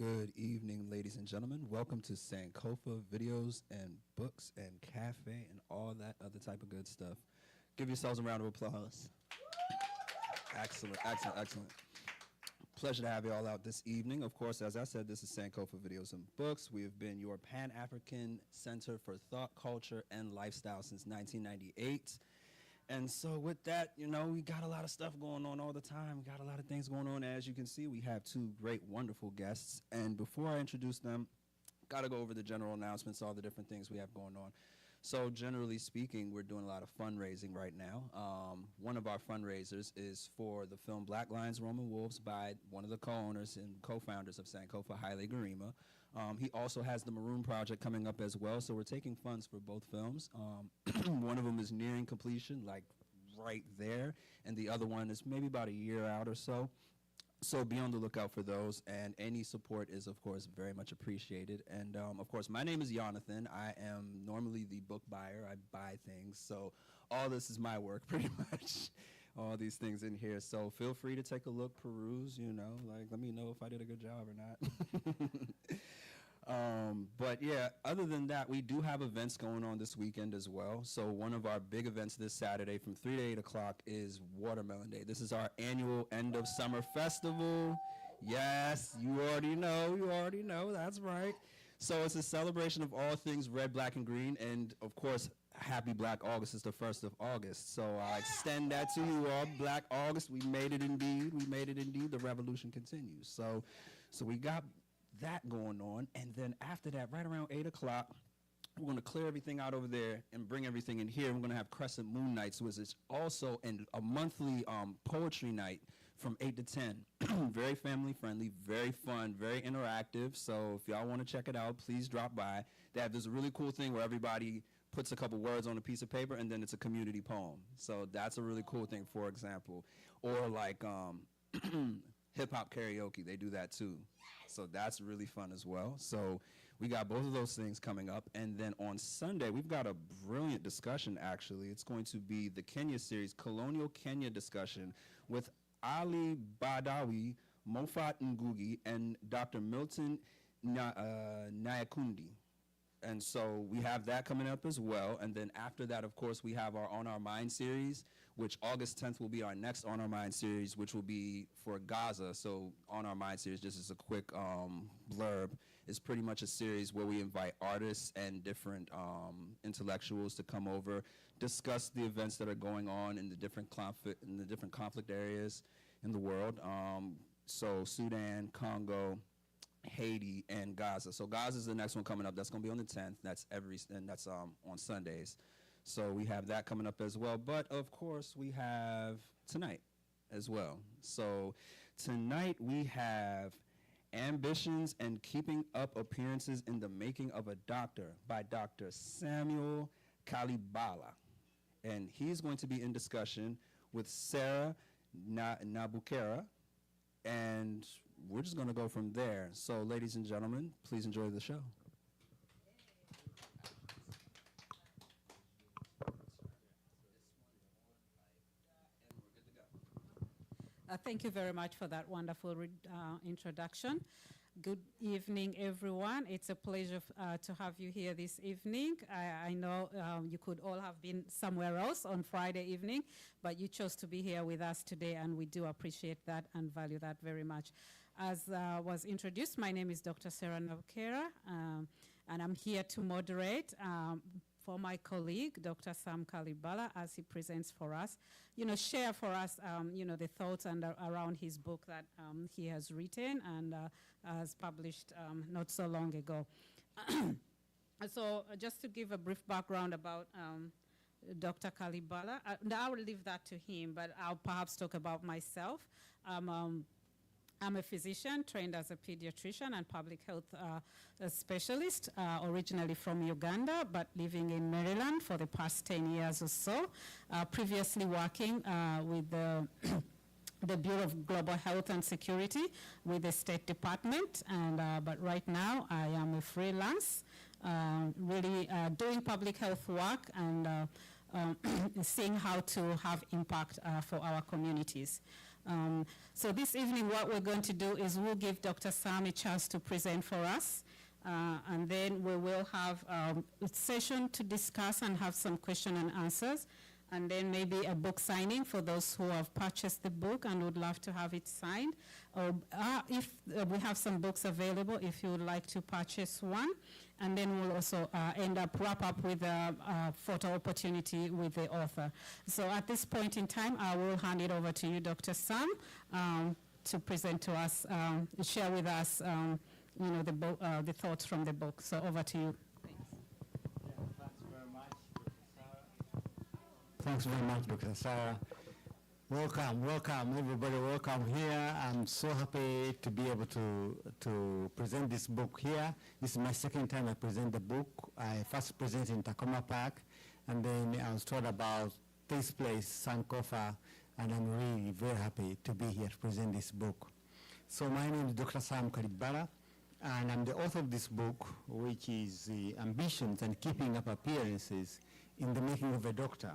Good evening, ladies and gentlemen. Welcome to Sankofa Videos and Books and Cafe and all that other type of good stuff. Give yourselves a round of applause. Excellent, excellent, excellent. Pleasure to have you all out this evening. Of course, as I said, this is Sankofa Videos and Books. We have been your Pan-African Center for Thought, Culture, and Lifestyle since 1998. And so with that, you know, we got a lot of stuff going on all the time. We got a lot of things going on. As you can see, we have two great, wonderful guests. And before I introduce them, got to go over the general announcements, all the different things we have going on. So generally speaking, we're doing a lot of fundraising right now. One of our fundraisers is for the film Black Lions, Roman Wolves by one of the co-owners and co-founders of Sankofa, Haile Garima. He also has the Maroon Project coming up as well, so we're taking funds for both films. One of them is nearing completion, like right there, and the other one is maybe about a year out or so. So be on the lookout for those, and any support is, of course, very much appreciated. And, of course, my name is Jonathan. I am normally the book buyer. I buy things, so all this is my work, pretty much, all these things in here. So feel free to take a look, peruse, you know, like, let me know if I did a good job or not. But, yeah, other than that, we do have events going on this weekend as well. So one of our big events this Saturday from 3 to 8 o'clock is Watermelon Day. This is our annual end of summer festival. Yes, you already know, that's right. So it's a celebration of all things red, black, and green. And, of course, happy Black August is the 1st of August. So I extend that to you all. Black August, we made it indeed. We made it indeed. The revolution continues. So we got that going on, and then after that, right around 8 o'clock, we're going to clear everything out over there and bring everything in here. We're going to have Crescent Moon Nights, which is also a monthly poetry night from 8 to 10. Very family-friendly, very fun, very interactive. So if y'all want to check it out, please drop by. They have this really cool thing where everybody puts a couple words on a piece of paper, and then it's a community poem. So that's a really cool thing, for example. Or like hip-hop karaoke, they do that too. So that's really fun as well. So we got both of those things coming up. And then on Sunday, we've got a brilliant discussion, actually. It's going to be the Kenya series, Colonial Kenya discussion, with Ali Badawi, Mofat Ngugi, and Dr. Milton Nyakundi. And so we have that coming up as well. And then after that, of course, we have our On Our Mind series, which August 10th will be our next On Our Mind series, which will be for Gaza. So On Our Mind series, just as a quick blurb, is pretty much a series where we invite artists and different intellectuals to come over, discuss the events that are going on in the different conflict areas in the world. So Sudan, Congo, Haiti, and Gaza. So Gaza is the next one coming up. That's going to be on the 10th. That's on Sundays. So we have that coming up as well. But of course, we have tonight as well. So tonight we have Ambitions and Keeping Up Appearances in the Making of a Doctor by Dr. Samuel Kalibala. And he's going to be in discussion with Sarah Nabukera, and we're just going to go from there. So, ladies and gentlemen, please enjoy the show. Thank you very much for that wonderful introduction. Good evening, everyone. It's a pleasure to have you here this evening. I know you could all have been somewhere else on Friday evening, but you chose to be here with us today, and we do appreciate that and value that very much. As was introduced, my name is Dr. Sarah Nabukera, and I'm here to moderate for my colleague, Dr. Sam Kalibala, as he presents for us, share for us, the thoughts and around his book that he has written and has published not so long ago. So just to give a brief background about Dr. Kalibala, I will leave that to him, but I'll perhaps talk about myself. I'm a physician trained as a pediatrician and public health specialist, originally from Uganda, but living in Maryland for the past 10 years or so, previously working with the the Bureau of Global Health and Security with the State Department. But right now I am a freelance, really doing public health work and seeing how to have impact for our communities. So this evening what we're going to do is we'll give Dr. Sam a chance to present for us. And then we will have a session to discuss and have some question and answers. And then maybe a book signing for those who have purchased the book and would love to have it signed. Or if we have some books available, if you would like to purchase one. And then we'll also wrap up with a photo opportunity with the author. So at this point in time, I will hand it over to you, Dr. Sam, to present to us, share with us the thoughts from the book. So over to you. Thanks very much, Dr. Sarah. Welcome, everybody, welcome here. I'm so happy to be able to present this book here. This is my second time I present the book. I first presented in Tacoma Park, and then I was told about this place, Sankofa, and I'm really very happy to be here to present this book. So my name is Dr. Sam Kalibala, and I'm the author of this book, which is the Ambitions and Keeping Up Appearances in the Making of a Doctor.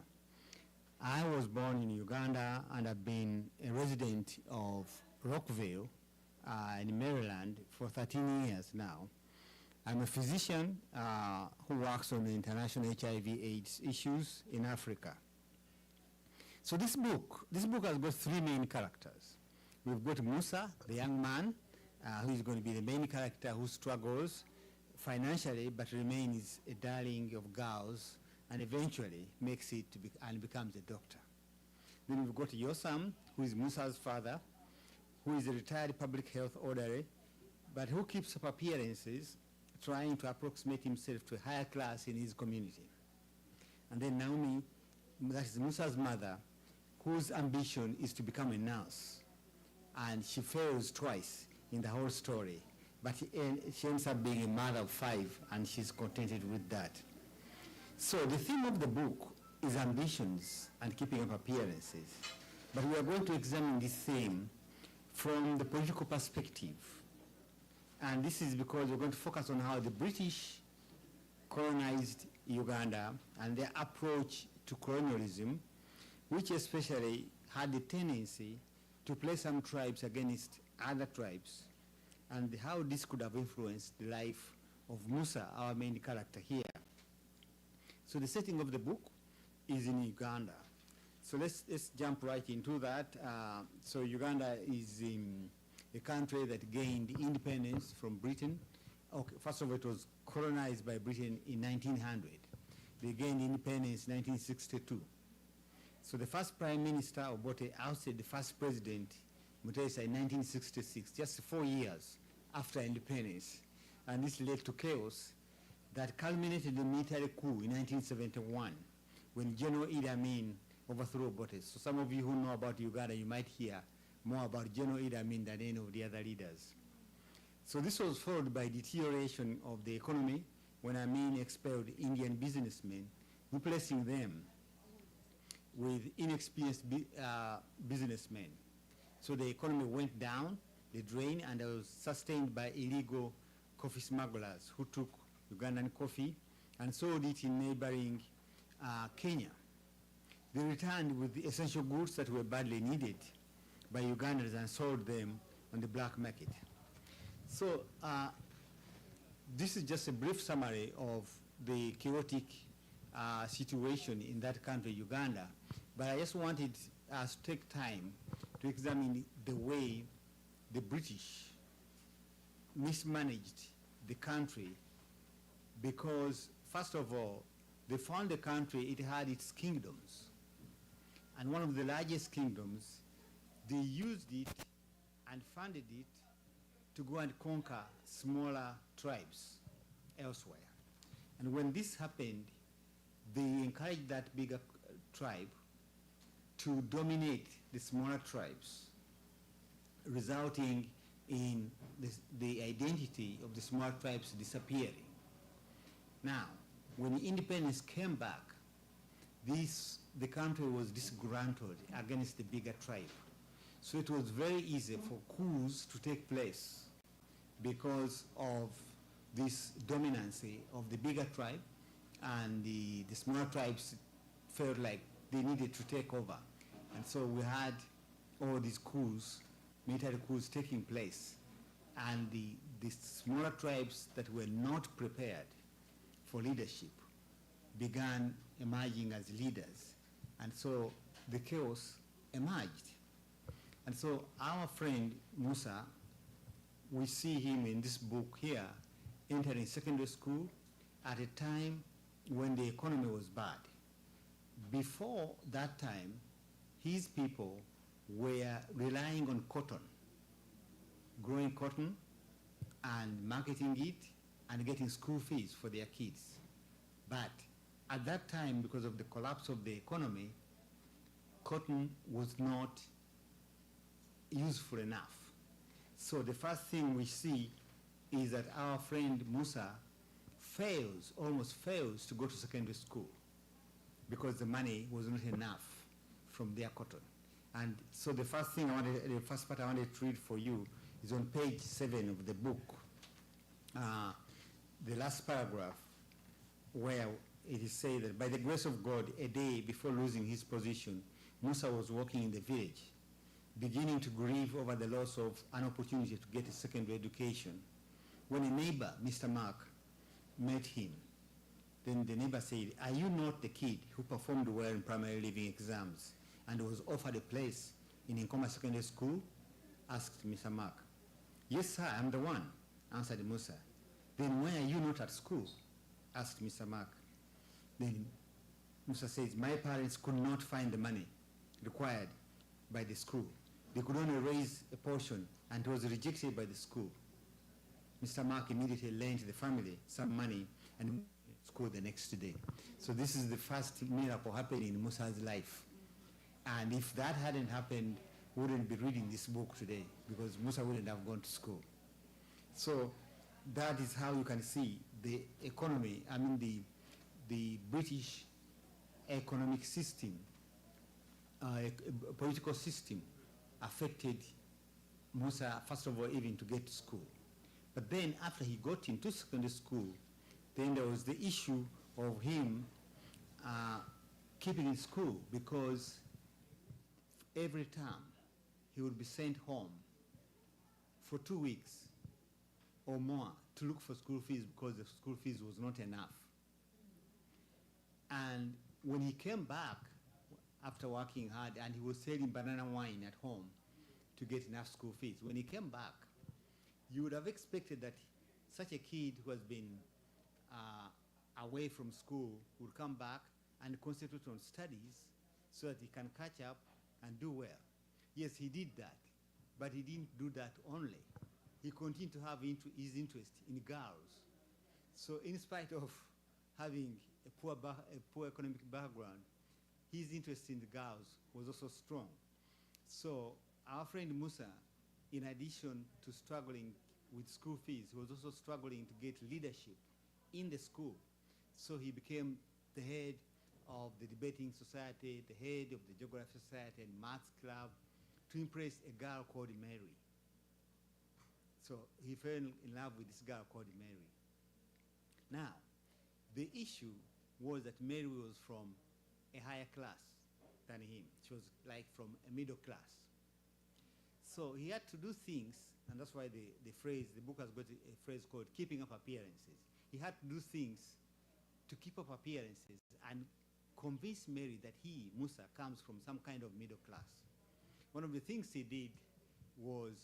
I was born in Uganda, and I've been a resident of Rockville in Maryland for 13 years now. I'm a physician who works on the international HIV/AIDS issues in Africa. So this book has got three main characters. We've got Musa, the young man, who is going to be the main character who struggles financially but remains a darling of girls and eventually makes it and becomes a doctor. Then we've got Yosam, who is Musa's father, who is a retired public health orderly, but who keeps up appearances, trying to approximate himself to a higher class in his community. And then Naomi, that is Musa's mother, whose ambition is to become a nurse. And she fails twice in the whole story, but she ends up being a mother of 5, and she's contented with that. So the theme of the book is ambitions and keeping up appearances. But we are going to examine this theme from the political perspective. And this is because we're going to focus on how the British colonized Uganda and their approach to colonialism, which especially had the tendency to play some tribes against other tribes, and how this could have influenced the life of Musa, our main character here. So the setting of the book is in Uganda. So let's jump right into that. So Uganda is a country that gained independence from Britain. Okay, first of all, it was colonized by Britain in 1900. They gained independence in 1962. So the first prime minister, Obote, ousted the first president, Mutesa, in 1966, just 4 years after independence. And this led to chaos that culminated in the military coup in 1971 when General Idi Amin overthrew Obote. So some of you who know about Uganda, you might hear more about General Idi Amin than any of the other leaders. So this was followed by deterioration of the economy when Amin expelled Indian businessmen, replacing them with inexperienced businessmen. So the economy went down the drain, and it was sustained by illegal coffee smugglers who took Ugandan coffee and sold it in neighboring Kenya. They returned with the essential goods that were badly needed by Ugandans and sold them on the black market. So this is just a brief summary of the chaotic situation in that country, Uganda. But I just wanted us to take time to examine the way the British mismanaged the country, because first of all, they found the country, it had its kingdoms. And one of the largest kingdoms, they used it and funded it to go and conquer smaller tribes elsewhere. And when this happened, they encouraged that bigger tribe to dominate the smaller tribes, resulting in the identity of the small tribes disappearing. Now, when independence came back, the country was disgruntled against the bigger tribe. So it was very easy for coups to take place because of this dominancy of the bigger tribe, and the smaller tribes felt like they needed to take over. And so we had all these coups, military coups taking place, and the smaller tribes that were not prepared for leadership began emerging as leaders. And so the chaos emerged. And so our friend Musa, we see him in this book here, entering secondary school at a time when the economy was bad. Before that time, his people were relying on cotton, growing cotton and marketing it and getting school fees for their kids. But at that time, because of the collapse of the economy, cotton was not useful enough. So the first thing we see is that our friend Musa almost fails to go to secondary school because the money was not enough from their cotton. And so the first part I wanted to read for you is on page 7 of the book. The last paragraph, where it is said that by the grace of God, a day before losing his position, Musa was walking in the village, beginning to grieve over the loss of an opportunity to get a secondary education, when a neighbor, Mr. Mark, met him. Then the neighbor said, "Are you not the kid who performed well in primary living exams and was offered a place in Nkoma Secondary School?" asked Mr. Mark. "Yes, sir, I'm the one," answered Musa. "Then why are you not at school?" asked Mr. Mark. Then Musa says, "My parents could not find the money required by the school. They could only raise a portion, and it was rejected by the school." Mr. Mark immediately lent the family some money and went to school the next day. So this is the first miracle happening in Musa's life. And if that hadn't happened, we wouldn't be reading this book today, because Musa wouldn't have gone to school. So that is how you can see the economy, the British economic system, political system affected Musa, first of all, even to get to school. But then after he got into secondary school, then there was the issue of him keeping in school, because every term he would be sent home for 2 weeks or more to look for school fees, because the school fees was not enough. And when he came back after working hard, and he was selling banana wine at home to get enough school fees, when he came back, you would have expected that such a kid who has been away from school would come back and concentrate on studies so that he can catch up and do well. Yes, he did that, but he didn't do that only. He continued to have his interest in girls. So in spite of having a poor economic background, his interest in the girls was also strong. So our friend Musa, in addition to struggling with school fees, he was also struggling to get leadership in the school. So he became the head of the debating society, the head of the geography society and maths club, to impress a girl called Mary. So he fell in love with this girl called Mary. Now, the issue was that Mary was from a higher class than him. She was like from a middle class. So he had to do things, and that's why the book has got a phrase called keeping up appearances. He had to do things to keep up appearances and convince Mary that he, Musa, comes from some kind of middle class. One of the things he did was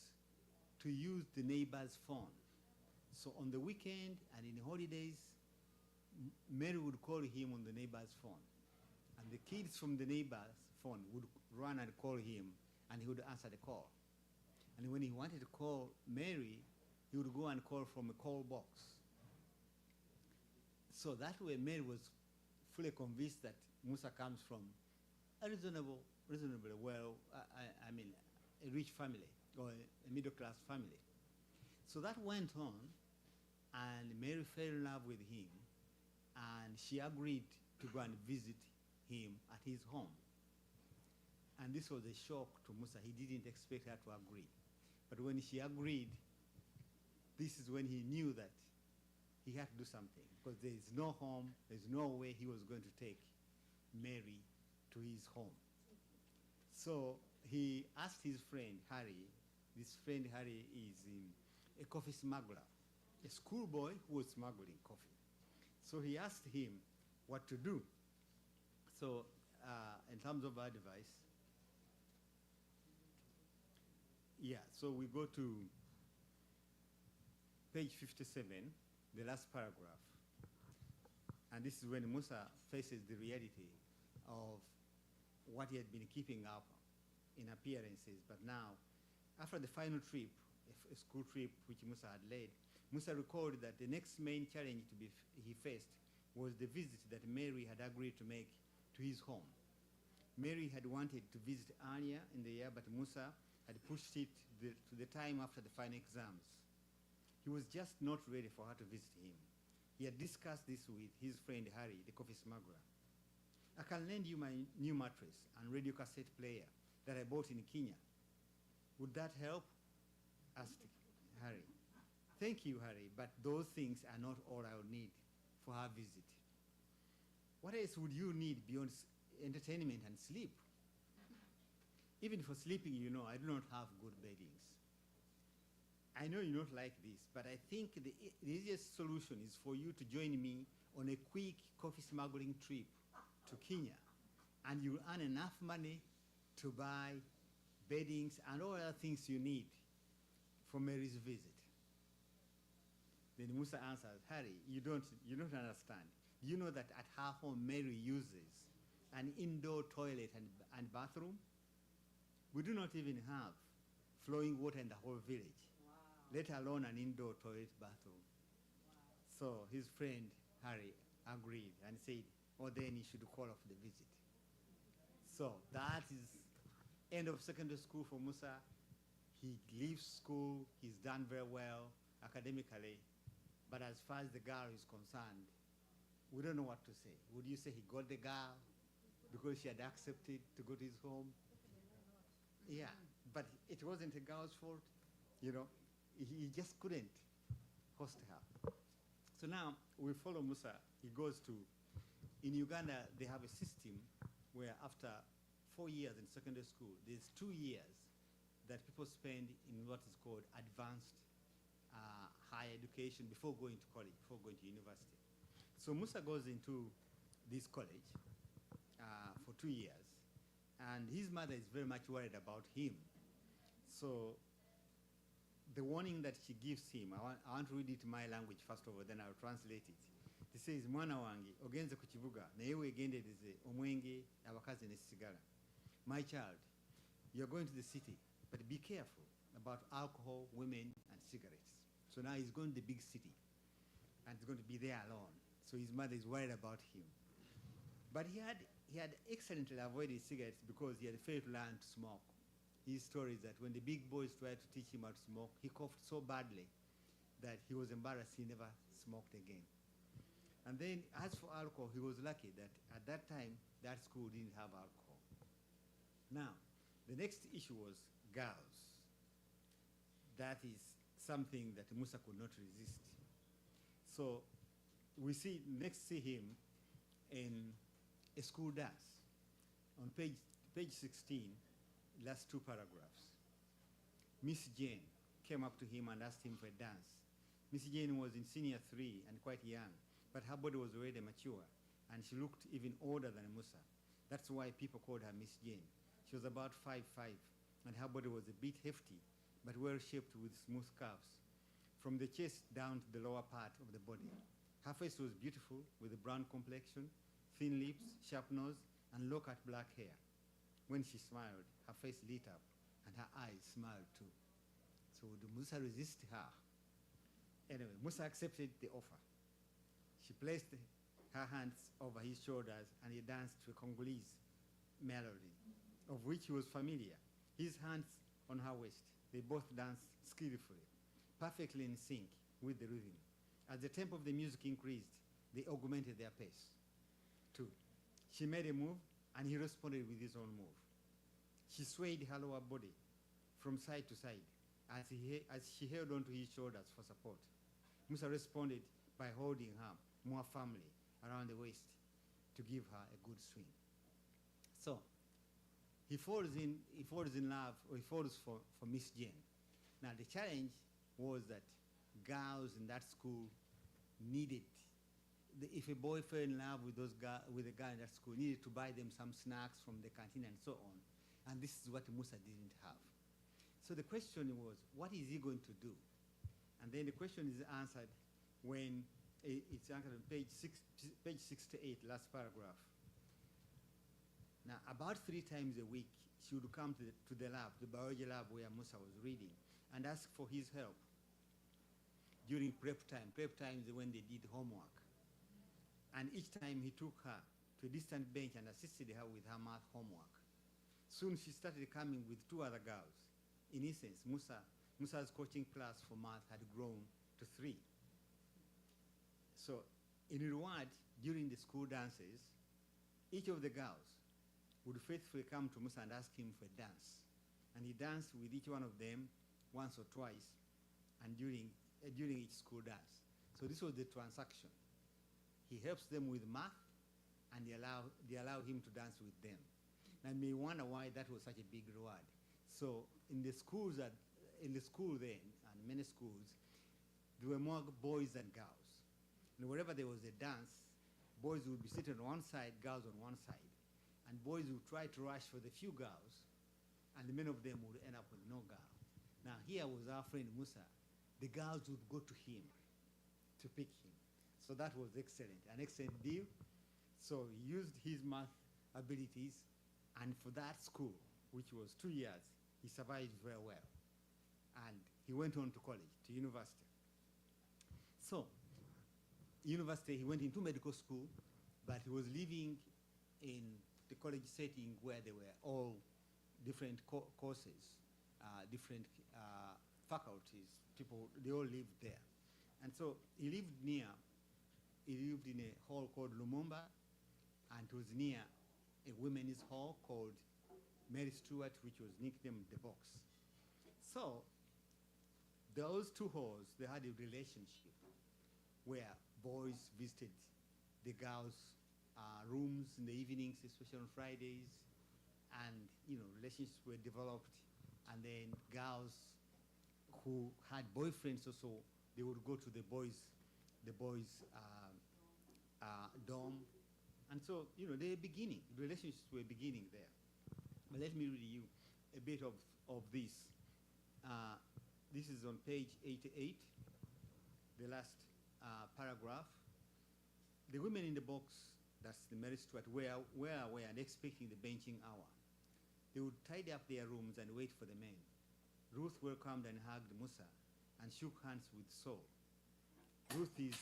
to use the neighbor's phone. So on the weekend and in holidays, Mary would call him on the neighbor's phone. And the kids from the neighbor's phone would run and call him, and he would answer the call. And when he wanted to call Mary, he would go and call from a call box. So that way Mary was fully convinced that Musa comes from a reasonably well, a rich family, or a middle-class family. So that went on, and Mary fell in love with him, and she agreed to go and visit him at his home. And this was a shock to Musa. He didn't expect her to agree. But when she agreed, this is when he knew that he had to do something, because there is no home, there's no way he was going to take Mary to his home. So he asked his friend Harry. This friend Harry is a coffee smuggler, a schoolboy who was smuggling coffee. So he asked him what to do. So in terms of advice, yeah, so we go to page 57, the last paragraph. And this is when Musa faces the reality of what he had been keeping up in appearances. But now, after the final trip, a school trip which Musa had led, Musa recalled that the next main challenge he faced was the visit that Mary had agreed to make to his home. Mary had wanted to visit earlier in the year, but Musa had pushed it to the time after the final exams. He was just not ready for her to visit him. He had discussed this with his friend Harry, the coffee smuggler. I can lend you my new mattress and radio cassette player that I bought in Kenya. Would that help? Asked Harry. Thank you, Harry, but those things are not all I would need for her visit. What else would you need beyond entertainment and sleep? Even for sleeping, you know, I do not have good beddings. I know you don't like this, but I think the easiest solution is for you to join me on a quick coffee smuggling trip to Kenya, and you'll earn enough money to buy beddings and all other things you need for Mary's visit. Then Musa answers, Harry, you don't understand. You know that at her home, Mary uses an indoor toilet and bathroom? We do not even have flowing water in the whole village, let alone an indoor toilet bathroom. So his friend, Harry, agreed and said, oh, then he should call off the visit. So that is end of secondary school for Musa. He leaves school, he's done very well academically, but as far as the girl is concerned, we don't know what to say. Would you say he got the girl because she had accepted to go to his home? Yeah, but it wasn't a girl's fault, you know. He just couldn't host her. So now we follow Musa. He goes to, in Uganda, they have a system where after 4 years in secondary school, there's 2 years that people spend in what is called advanced higher education before going to college, before going to university. So Musa goes into this college for 2 years, and his mother is very much worried about him. So the warning that she gives him, I want to read it in my language first of all, then I'll translate it. It says, mwana wange, ogenze ku kibuga, naye weegendereze omwenge abakazi ne sigala. My child, you're going to the city, but be careful about alcohol, women, and cigarettes. So now he's going to the big city, and he's going to be there alone. So his mother is worried about him. But he had excellently avoided cigarettes because he had failed to learn to smoke. His story is that when the big boys tried to teach him how to smoke, he coughed so badly that he was embarrassed. He never smoked again. And then as for alcohol, he was lucky that at that time, that school didn't have alcohol. Now, the next issue was girls. That is something that Musa could not resist. So we see him in a school dance. On page 16, last 2 paragraphs. Miss Jane came up to him and asked him for a dance. Miss Jane was in senior 3 and quite young, but her body was already mature, and she looked even older than Musa. That's why people called her Miss Jane. She was about 5'5", and her body was a bit hefty, but well-shaped with smooth curves, from the chest down to the lower part of the body. Her face was beautiful, with a brown complexion, thin lips, sharp nose, and low-cut black hair. When she smiled, her face lit up, and her eyes smiled too. So would Musa resist her? Anyway, Musa accepted the offer. She placed her hands over his shoulders, and he danced to a Congolese melody, of which he was familiar. His hands on her waist. They both danced skillfully, perfectly in sync with the rhythm. As the tempo of the music increased, they augmented their pace. 2. She made a move, and he responded with his own move. She swayed her lower body from side to side as she held onto his shoulders for support. Musa responded by holding her more firmly around the waist to give her a good swing. So he falls in love, or he falls for Miss Jane. Now the challenge was that girls in that school needed, if a boy fell in love with with a guy in that school, needed to buy them some snacks from the canteen and so on. And this is what Musa didn't have. So the question was, what is he going to do? And then the question is answered when it's answered on page 68, last paragraph. Now, about 3 times a week, she would come to the lab, the biology lab where Musa was reading, and ask for his help during prep time. Prep time is when they did homework. And each time he took her to a distant bench and assisted her with her math homework. Soon she started coming with 2 other girls. In essence, Musa's coaching class for math had grown to 3. So in reward, during the school dances, each of the girls would faithfully come to Musa and ask him for a dance. And he danced with each one of them once or twice, and during each school dance. So this was the transaction. He helps them with math, and they allow him to dance with them. Now you may wonder why that was such a big reward. So in the school then, and many schools, there were more boys than girls. And wherever there was a dance, boys would be sitting on one side, girls on one side. And boys would try to rush for the few girls, and many of them would end up with no girl. Now here was our friend Musa. The girls would go to him to pick him. So that was excellent, an excellent deal. So he used his math abilities, and for that school, which was 2 years, he survived very well. And he went on to college, to university. So, university, he went into medical school, but he was living in the college setting where there were all different courses, different faculties, people, they all lived there. And so he lived in a hall called Lumumba, and it was near a women's hall called Mary Stewart, which was nicknamed the Box. So those 2 halls, they had a relationship where boys visited the girls' rooms in the evenings, especially on Fridays, and relationships were developed. And then girls who had boyfriends also, they would go to the boys' dorm. And so, the relationships were beginning there. But let me read you a bit of this. This is on page 88, the last paragraph. The women in the box, that's the Mary Stewart, were aware and expecting the benching hour. They would tidy up their rooms and wait for the men. Ruth welcomed and hugged Musa and shook hands with Saul. Ruth's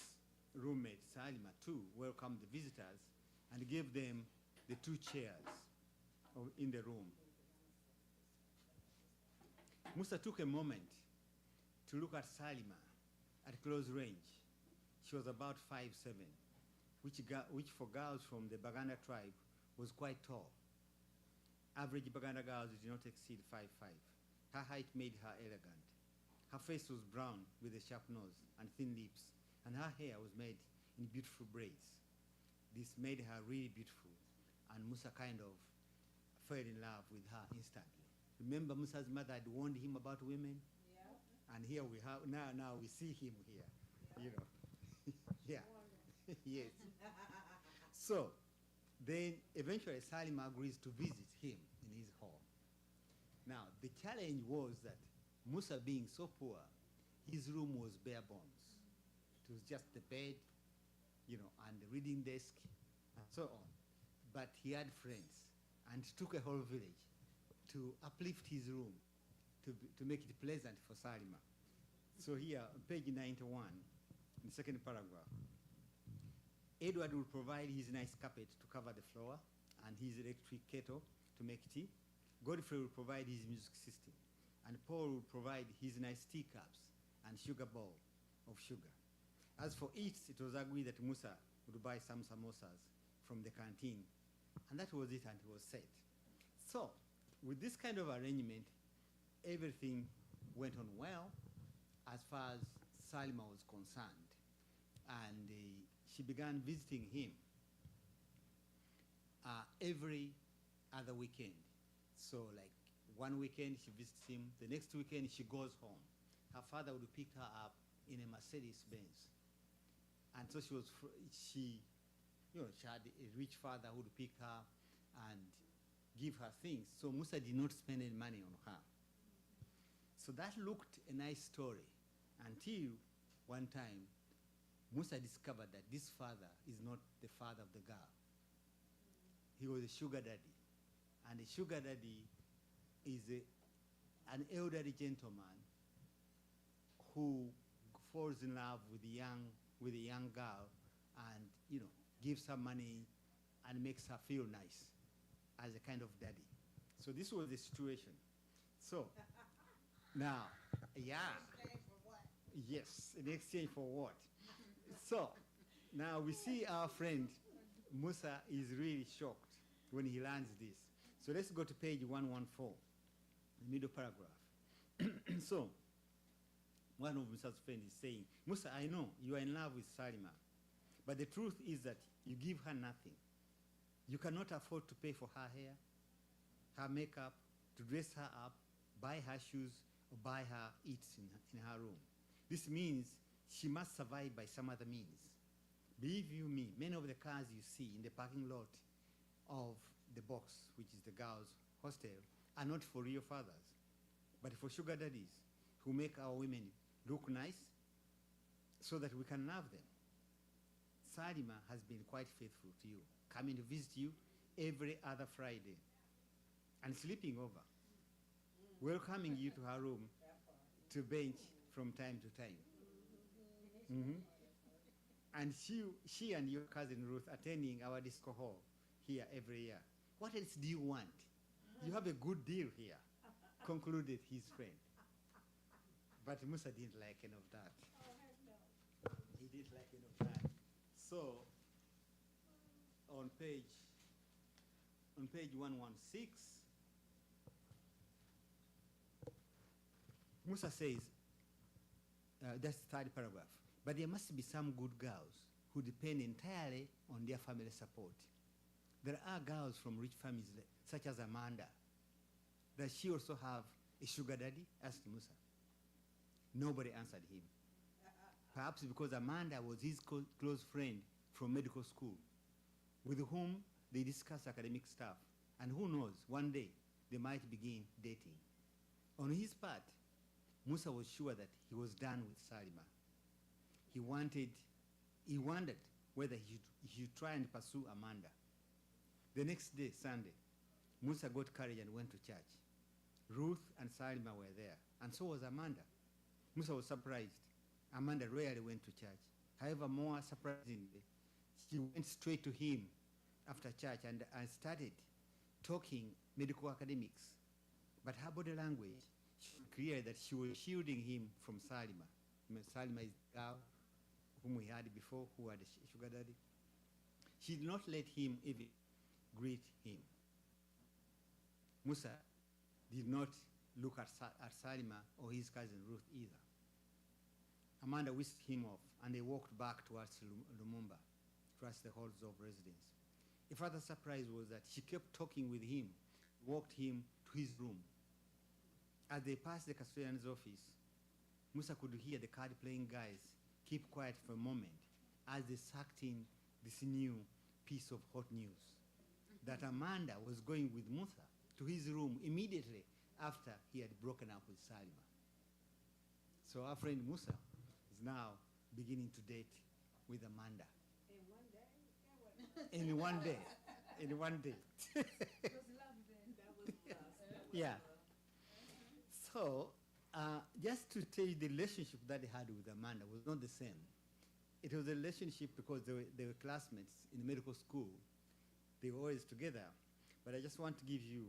roommate, Salima, too, welcomed the visitors and gave them the 2 chairs in the room. Musa took a moment to look at Salima at close range. She was about 5'7", which for girls from the Baganda tribe was quite tall. Average Baganda girls did not exceed 5'5". Her height made her elegant. Her face was brown with a sharp nose and thin lips, and her hair was made in beautiful braids. This made her really beautiful, and Musa kind of fell in love with her instantly. Remember, Musa's mother had warned him about women? Yeah. And here we have, now we see him here, yeah, yes. So, then eventually Salima agrees to visit him in his hall. Now, the challenge was that Musa being so poor, his room was bare bones. It was just the bed, and the reading desk, and so on. But he had friends, and it took a whole village to uplift his room, to make it pleasant for Salima. So here, on page 91, in the second paragraph, Edward will provide his nice carpet to cover the floor and his electric kettle to make tea. Godfrey will provide his music system, and Paul will provide his nice teacups and sugar bowl of sugar. As for eats, it was agreed that Musa would buy some samosas from the canteen, and that was it, and it was set. So, with this kind of arrangement, everything went on well as far as Salima was concerned, and she began visiting him every other weekend. So like one weekend she visits him, the next weekend she goes home. Her father would pick her up in a Mercedes Benz. And so she had a rich father who would pick her and give her things. So Musa did not spend any money on her. So that looked a nice story until one time Musa discovered that this father is not the father of the girl. He was a sugar daddy. And a sugar daddy is an elderly gentleman who falls in love with a young girl and gives her money and makes her feel nice as a kind of daddy. So this was the situation. So now, yeah. Yes, in exchange for what? So now we see our friend Musa is really shocked when he learns this. So let's go to page 114, the middle paragraph. So one of Musa's friends is saying, Musa, I know you are in love with Salima, but the truth is that you give her nothing. You cannot afford to pay for her hair, her makeup, to dress her up, buy her shoes, or buy her eats in her room. This means she must survive by some other means. Believe you me, many of the cars you see in the parking lot of the box, which is the girls' hostel, are not for real fathers, but for sugar daddies who make our women look nice so that we can love them. Salima has been quite faithful to you, coming to visit you every other Friday and sleeping over, welcoming you to her room to bench from time to time. And she and your cousin Ruth attending our disco hall here every year. What else do you want? You have a good deal here, concluded his friend. But Musa didn't like any of that. He didn't like any of that. So on page 116, Musa says, that's the third paragraph, but there must be some good girls who depend entirely on their family support. There are girls from rich families such as Amanda. Does she also have a sugar daddy? Asked Musa. Nobody answered him. Perhaps because Amanda was his close friend from medical school, with whom they discussed academic stuff. And who knows, one day they might begin dating. On his part, Musa was sure that he was done with Salima. He wondered whether he should try and pursue Amanda. The next day, Sunday, Musa got courage and went to church. Ruth and Salima were there, and so was Amanda. Musa was surprised. Amanda rarely went to church. However, more surprisingly, she went straight to him after church and started talking medical academics. But her body language showed clearly that she was shielding him from Salima. Salima is the girl whom we had before, who had a sugar daddy. She did not let him even greet him. Musa did not look at Salima or his cousin Ruth either. Amanda whisked him off, and they walked back towards Lumumba, towards the halls of residence. A further surprise was that she kept talking with him, walked him to his room. As they passed the custodian's office, Musa could hear the card-playing guys keep quiet for a moment as they sucked in this new piece of hot news, that Amanda was going with Musa to his room immediately after he had broken up with Salima. So our friend Musa is now beginning to date with Amanda. In one day. In one day. It was love then. That was love. Yeah. So, just to tell you, the relationship that they had with Amanda was not the same. It was a relationship because they were classmates in medical school. They were always together. But I just want to give you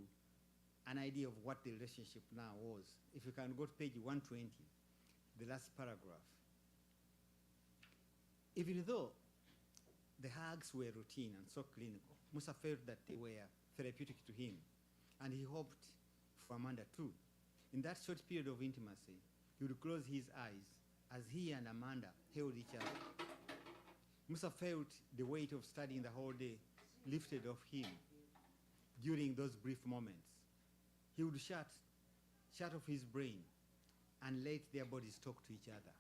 an idea of what the relationship now was. If you can go to page 120, the last paragraph. Even though the hugs were routine and so clinical, Musa felt that they were therapeutic to him, and he hoped for Amanda too. In that short period of intimacy, he would close his eyes as he and Amanda held each other. Musa felt the weight of studying the whole day lifted off him during those brief moments. he would shut off his brain and let their bodies talk to each other.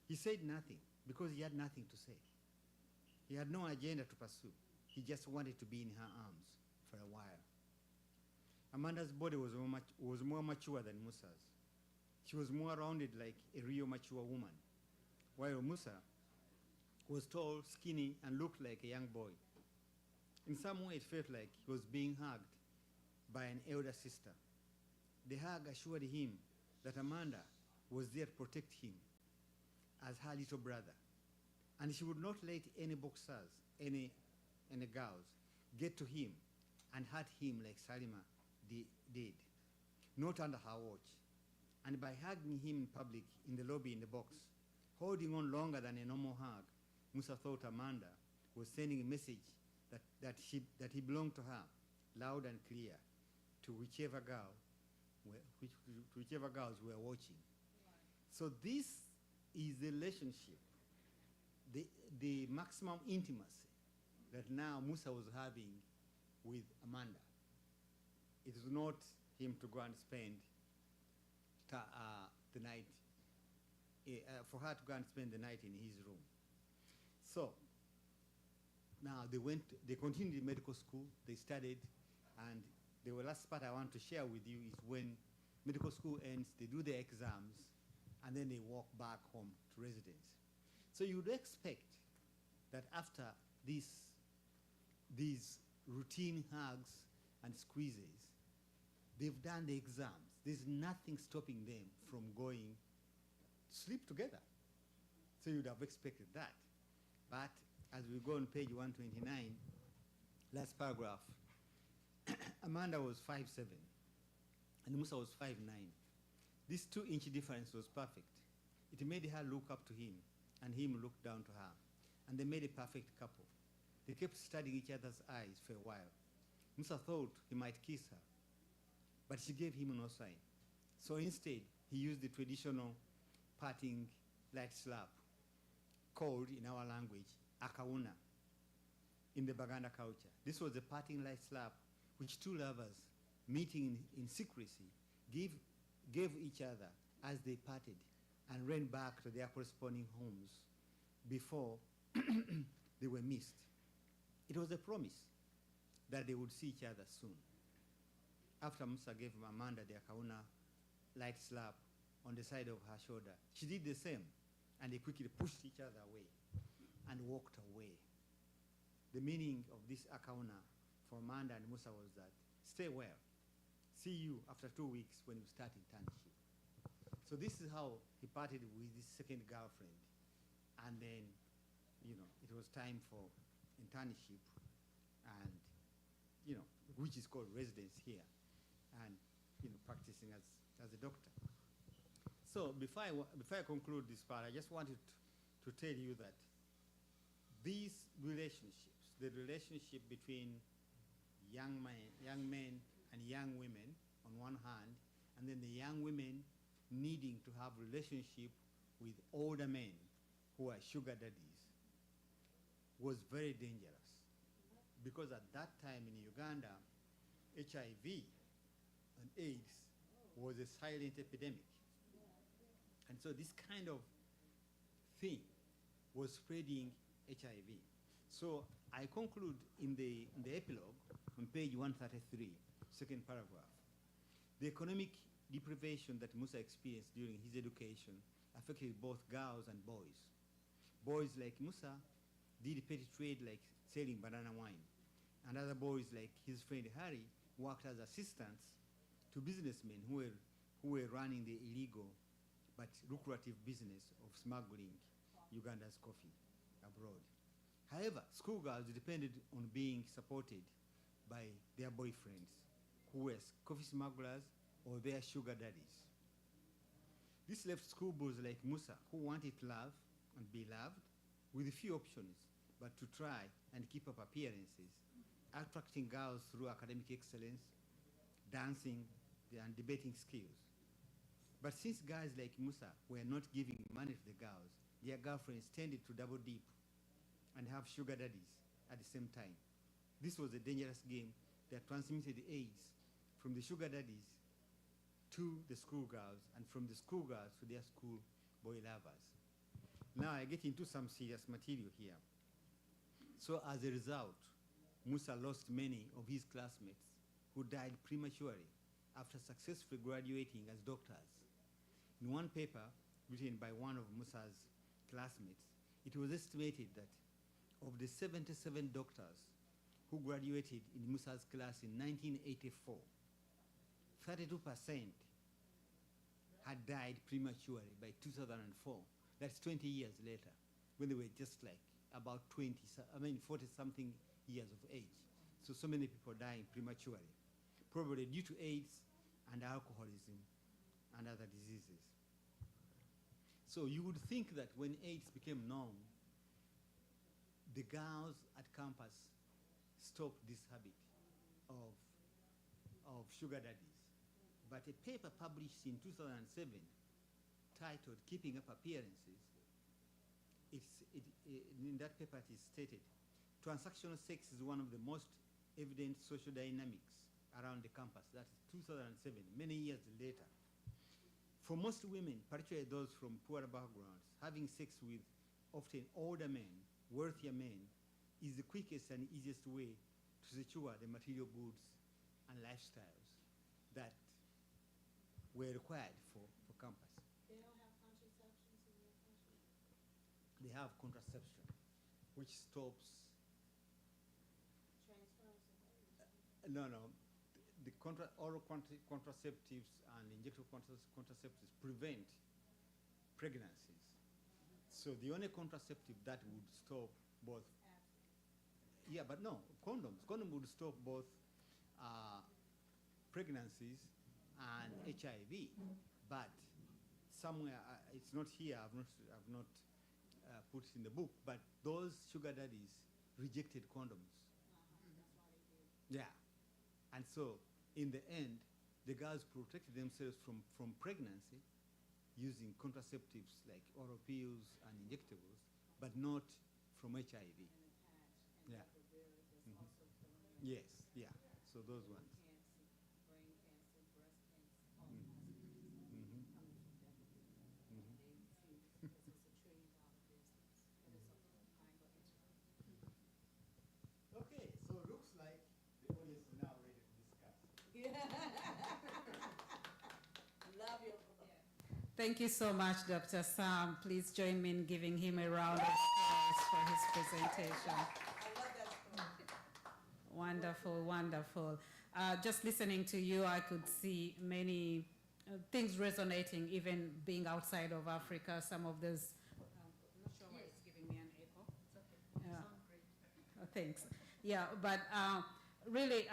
He said nothing because he had nothing to say. He had no agenda to pursue. He just wanted to be in her arms for a while. Amanda's body was more mature than Musa's. She was more rounded like a real mature woman, while Musa was tall, skinny, and looked like a young boy. In some way, it felt like he was being hugged by an elder sister. The hug assured him that Amanda was there to protect him as her little brother, and she would not let any boxers, any girls, get to him and hurt him like Salima did, not under her watch. And by hugging him in public, in the lobby, in the box, holding on longer than a normal hug, Musa thought Amanda was sending a message that he belonged to her, loud and clear, to whichever girls were watching. So this is the relationship, the maximum intimacy that now Musa was having with Amanda. It was not him to go and spend the night, for her to go and spend the night in his room. So now they continued medical school, they studied, and the last part I want to share with you is when medical school ends, they do their exams, and then they walk back home to residence. So you would expect that after these routine hugs and squeezes, they've done the exams. There's nothing stopping them from going to sleep together. So you'd have expected that. But as we go on page 129, last paragraph, Amanda was 5'7", and Musa was 5'9". This 2-inch difference was perfect. It made her look up to him, and him look down to her, and they made a perfect couple. They kept studying each other's eyes for a while. Musa thought he might kiss her, but she gave him no sign. So instead, he used the traditional parting light slap, called in our language, akauna, in the Baganda culture. This was a parting light slap which two lovers, meeting in secrecy, gave each other as they parted and ran back to their corresponding homes before they were missed. It was a promise that they would see each other soon. After Musa gave Amanda the Akauna light slap on the side of her shoulder, she did the same, and they quickly pushed each other away and walked away. The meaning of this Akauna for Amanda and Musa was that, stay well. See you after 2 weeks when you start internship. So this is how he parted with his second girlfriend. And then, it was time for internship, and, which is called residence here, and, practicing as a doctor. So before I conclude this part, I just wanted to tell you that these relationships, the relationship between young men and young women on one hand, and then the young women needing to have relationship with older men who are sugar daddies, was very dangerous. Because at that time in Uganda, HIV and AIDS was a silent epidemic. And so this kind of thing was spreading HIV. So I conclude in the epilogue on page 133, second paragraph. The economic deprivation that Musa experienced during his education affected both girls and boys. Boys like Musa did petty trade like selling banana wine, and other boys like his friend Harry worked as assistants to businessmen who were running the illegal but lucrative business of smuggling Uganda's coffee abroad. However, schoolgirls depended on being supported by their boyfriends, who were coffee smugglers or their sugar daddies. This left schoolboys like Musa, who wanted to love and be loved, with few options but to try and keep up appearances, attracting girls through academic excellence, dancing, and debating skills. But since guys like Musa were not giving money to the girls, their girlfriends tended to double dip and have sugar daddies at the same time. This was a dangerous game that transmitted AIDS from the sugar daddies to the schoolgirls, and from the schoolgirls to their school boy lovers. Now I get into some serious material here. So as a result, Musa lost many of his classmates who died prematurely after successfully graduating as doctors. In one paper written by one of Musa's classmates, it was estimated that of the 77 doctors who graduated in Musa's class in 1984, 32% had died prematurely by 2004. That's 20 years later, when they were just like about 40-something years of age. So many people dying prematurely, probably due to AIDS and alcoholism and other diseases. So you would think that when AIDS became known, the girls at campus stopped this habit of sugar daddies. But a paper published in 2007 titled Keeping Up Appearances, in that paper it is stated, transactional sex is one of the most evident social dynamics around the campus. That is 2007, many years later. For most women, particularly those from poorer backgrounds, having sex with often older men, wealthier men, is the quickest and easiest way to secure the material goods and lifestyles that were required for campus. They don't have contraceptions in your country? They have contraception, which stops. Transfers of babies? No. The oral contraceptives and injectable contraceptives prevent pregnancies. So the only contraceptive that would stop both. Yeah, but no, condoms. Condom would stop both pregnancies and HIV. But somewhere, it's not here, I've not put it in the book, but those sugar daddies rejected condoms. That's why they did. Yeah. And so, in the end, the girls protected themselves from pregnancy using contraceptives like oral pills and injectables, but not from HIV. And the patch and Yeah. the bill is Mhm. also killing Yes, yeah. So those ones. cancer, brain cancer, breast cancer, all Mhm. kinds of cancers Mhm. coming from that. Mhm. They refuse because it's $1 trillion business. And it's something I ain't gonna answer. Okay, so it looks like the audience is now ready to discuss. Love your. Thank you so much, Dr. Sam. Please join me in giving him a round of applause for his presentation. I love that story. Wonderful, wonderful. Just listening to you, I could see many things resonating, even being outside of Africa. Some of those. I'm not sure why it's giving me an echo. It's okay. Yeah. Sound great. Thanks. Yeah, but really,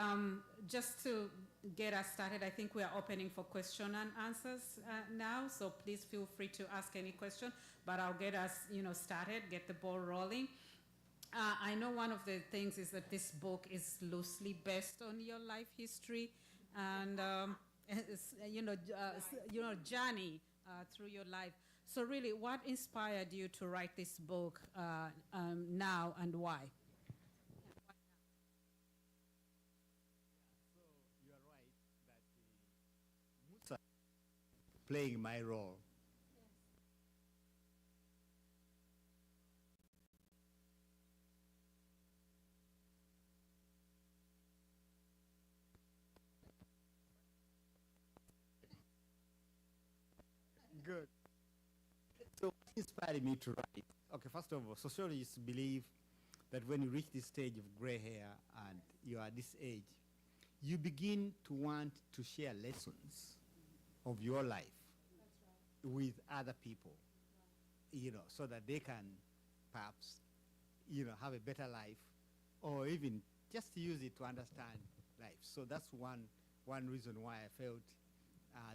just to get us started, I think we are opening for question and answers now. So please feel free to ask any question. But I'll get us, started, get the ball rolling. I know one of the things is that this book is loosely based on your life history and journey through your life. So really, what inspired you to write this book now, and why? So you are right that Musa playing my role. Good. So what inspired me to write? Okay, first of all, sociologists believe that when you reach this stage of gray hair and you are this age, you begin to want to share lessons of your life with other people, so that they can perhaps, have a better life, or even just use it to understand life. So that's one reason why I felt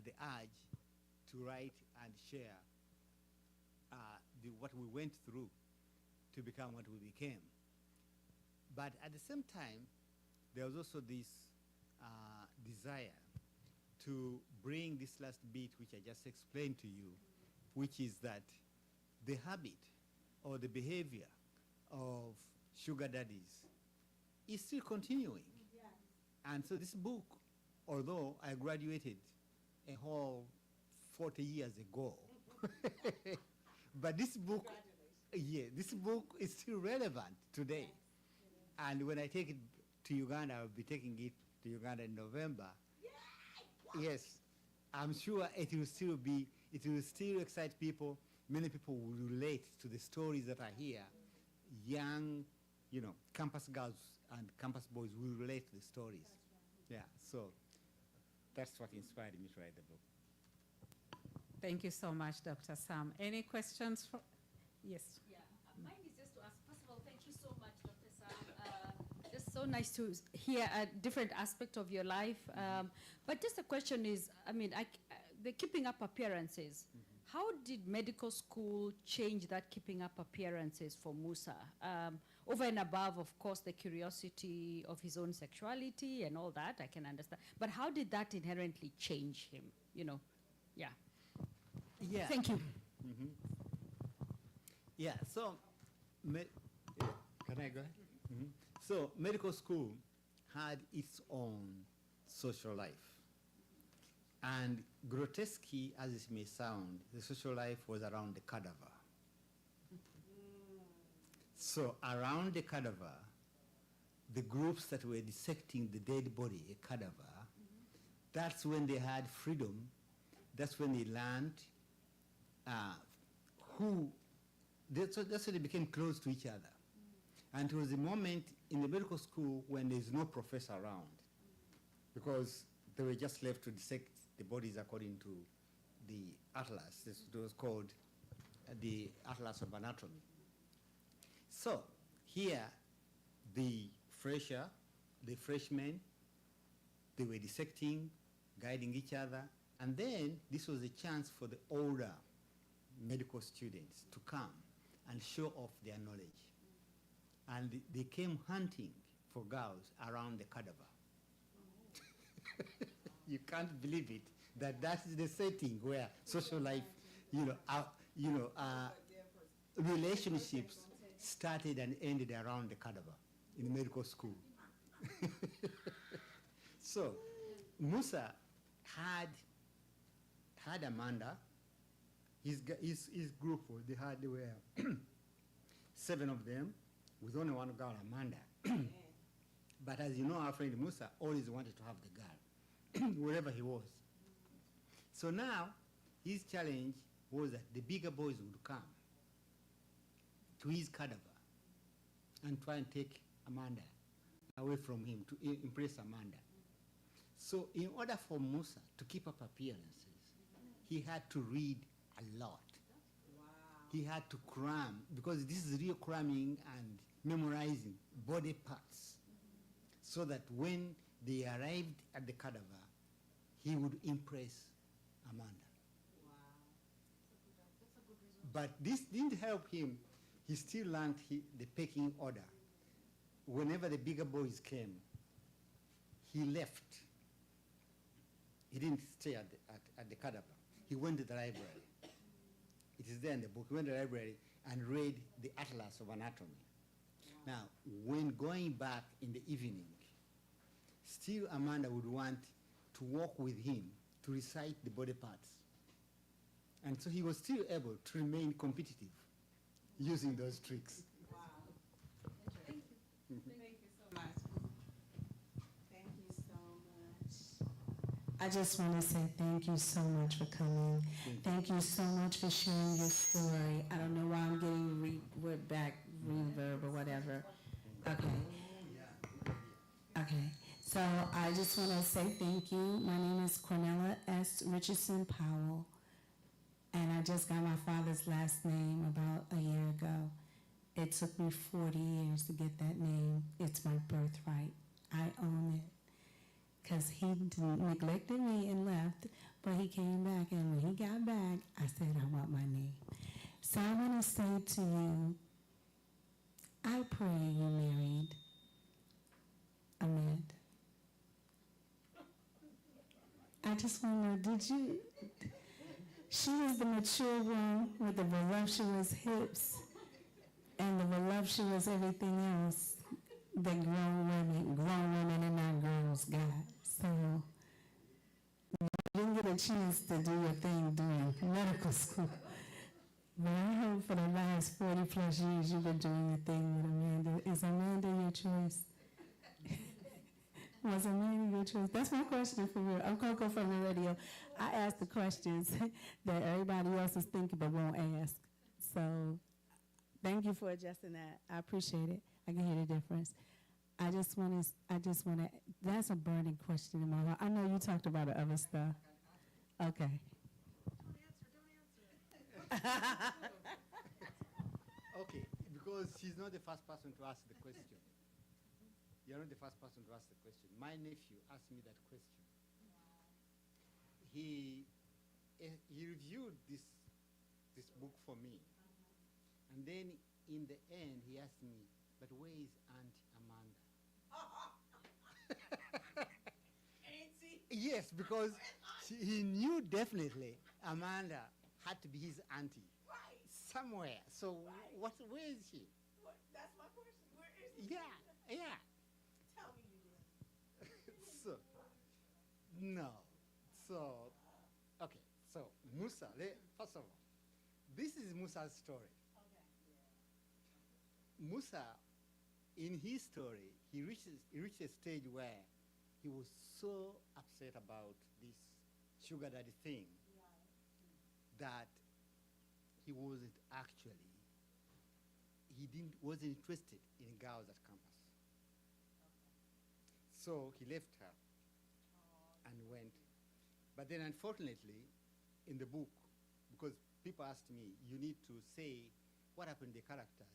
the urge to write and share what we went through to become what we became. But at the same time, there was also this desire to bring this last bit, which I just explained to you, which is that the habit or the behavior of sugar daddies is still continuing. Yes. And so this book although I graduated a whole 40 years ago. But this book, yeah, this book is still relevant today. And when I take it to Uganda, I'll be taking it to Uganda in November. Yes, I'm sure it will still excite people. Many people will relate to the stories that are here. Young, campus girls and campus boys will relate to the stories. Yeah, so that's what inspired me to write the book. Thank you so much, Dr. Sam. Any questions? Yes. Yeah, mine is just to ask, first of all, thank you so much, Dr. Sam. Just so nice to hear a different aspect of your life. But just the question is, the keeping up appearances. How did medical school change that keeping up appearances for Musa? Over and above, of course, the curiosity of his own sexuality and all that, I can understand. But how did that inherently change him? Yeah. Yeah. Thank you. Yeah, so, can I go ahead? So, medical school had its own social life. And grotesque as it may sound, the social life was around the cadaver. So, around the cadaver, the groups that were dissecting the dead body, a cadaver, that's when they had freedom. That's when they learned that's when they became close to each other. And it was a moment in the medical school when there's no professor around, because they were just left to dissect the bodies according to the atlas. This was called the Atlas of Anatomy. So here, the freshmen, they were dissecting, guiding each other, and then this was a chance for the older medical students to come and show off their knowledge. And they came hunting for girls around the cadaver. You can't believe it, that is the setting where social life, relationships started and ended around the cadaver in medical school. So Musa had Amanda. His group, they were 7 of them, with only one girl, Amanda. But as you know, our friend Musa always wanted to have the girl, wherever he was. So now, his challenge was that the bigger boys would come to his cadaver and try and take Amanda away from him, to impress Amanda. So in order for Musa to keep up appearances, he had to read a lot. Wow. He had to cram, because this is real cramming and memorizing body parts, so that when they arrived at the cadaver, he would impress Amanda. Wow. That's a good result. But this didn't help him. He still learned the pecking order. Whenever the bigger boys came, he left. He didn't stay at the cadaver. He went to the library. It is there in the book. He went to the library and read the Atlas of Anatomy. Wow. Now, when going back in the evening, still Amanda would want to walk with him to recite the body parts. And so he was still able to remain competitive using those tricks. Wow. Thank you. Thank you so much. Thank you so much. I just want to say thank you so much for coming. Thank you so much for sharing your story. I don't know why I'm getting reverb or whatever. Okay. So I just want to say thank you. My name is Cornella S. Richardson Powell, and I just got my father's last name about a year ago. It took me 40 years to get that name. It's my birthright. I own it. Because he neglected me and left, but he came back, and when he got back, I said, I want my name. So I want to say to you, I pray you married Ahmed. I just want to know, she was the mature one with the voluptuous hips and the voluptuous everything else that grown women and not girls got. So didn't get a chance to do your thing during medical school. But I hope for the last 40 plus years you've been doing your thing with Amanda. Is Amanda your choice? Was Amanda your choice? That's my question for real. I'm Coco from the radio. I ask the questions that everybody else is thinking but won't ask. So thank you for adjusting that. I appreciate it. I can hear the difference. I just want to, that's a burning question in my heart. I know you talked about the other stuff. Okay. Okay, because she's not the first person to ask the question. You're not the first person to ask the question. My nephew asked me that question. He reviewed this book for me. And then in the end, he asked me, but where is Aunt Amanda? Yes, because he knew definitely Amanda had to be his auntie. Right. Somewhere. So Right. Where is she? That's my question. Where is Yeah. Tell me you did. So, no. So, okay. So, Musa, first of all, this is Musa's story. Okay. Musa, in his story, he reached a stage where he was so upset about this sugar daddy thing that he wasn't interested in girls at campus. So he left her and went. But then unfortunately, in the book, because people asked me, you need to say what happened to the characters.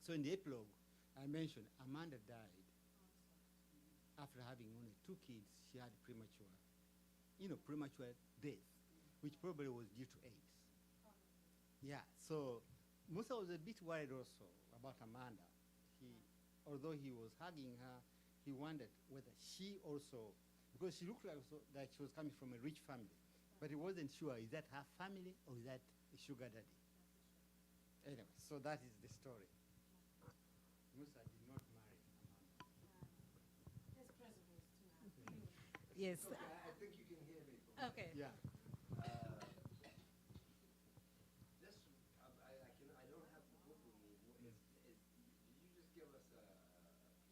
So in the epilogue, I mentioned Amanda died after having only 2 kids. She had premature death, which probably was due to AIDS. Yeah, so Musa was a bit worried also about Amanda. Although he was hugging her, he wondered whether she also, because she looked like she was coming from a rich family, but he wasn't sure, is that her family or is that a sugar daddy? Anyway, so that is the story. Musa did not marry Amanda. Yes. I think you can hear me. Okay. Yeah. I don't have the book with me. Did you just give us a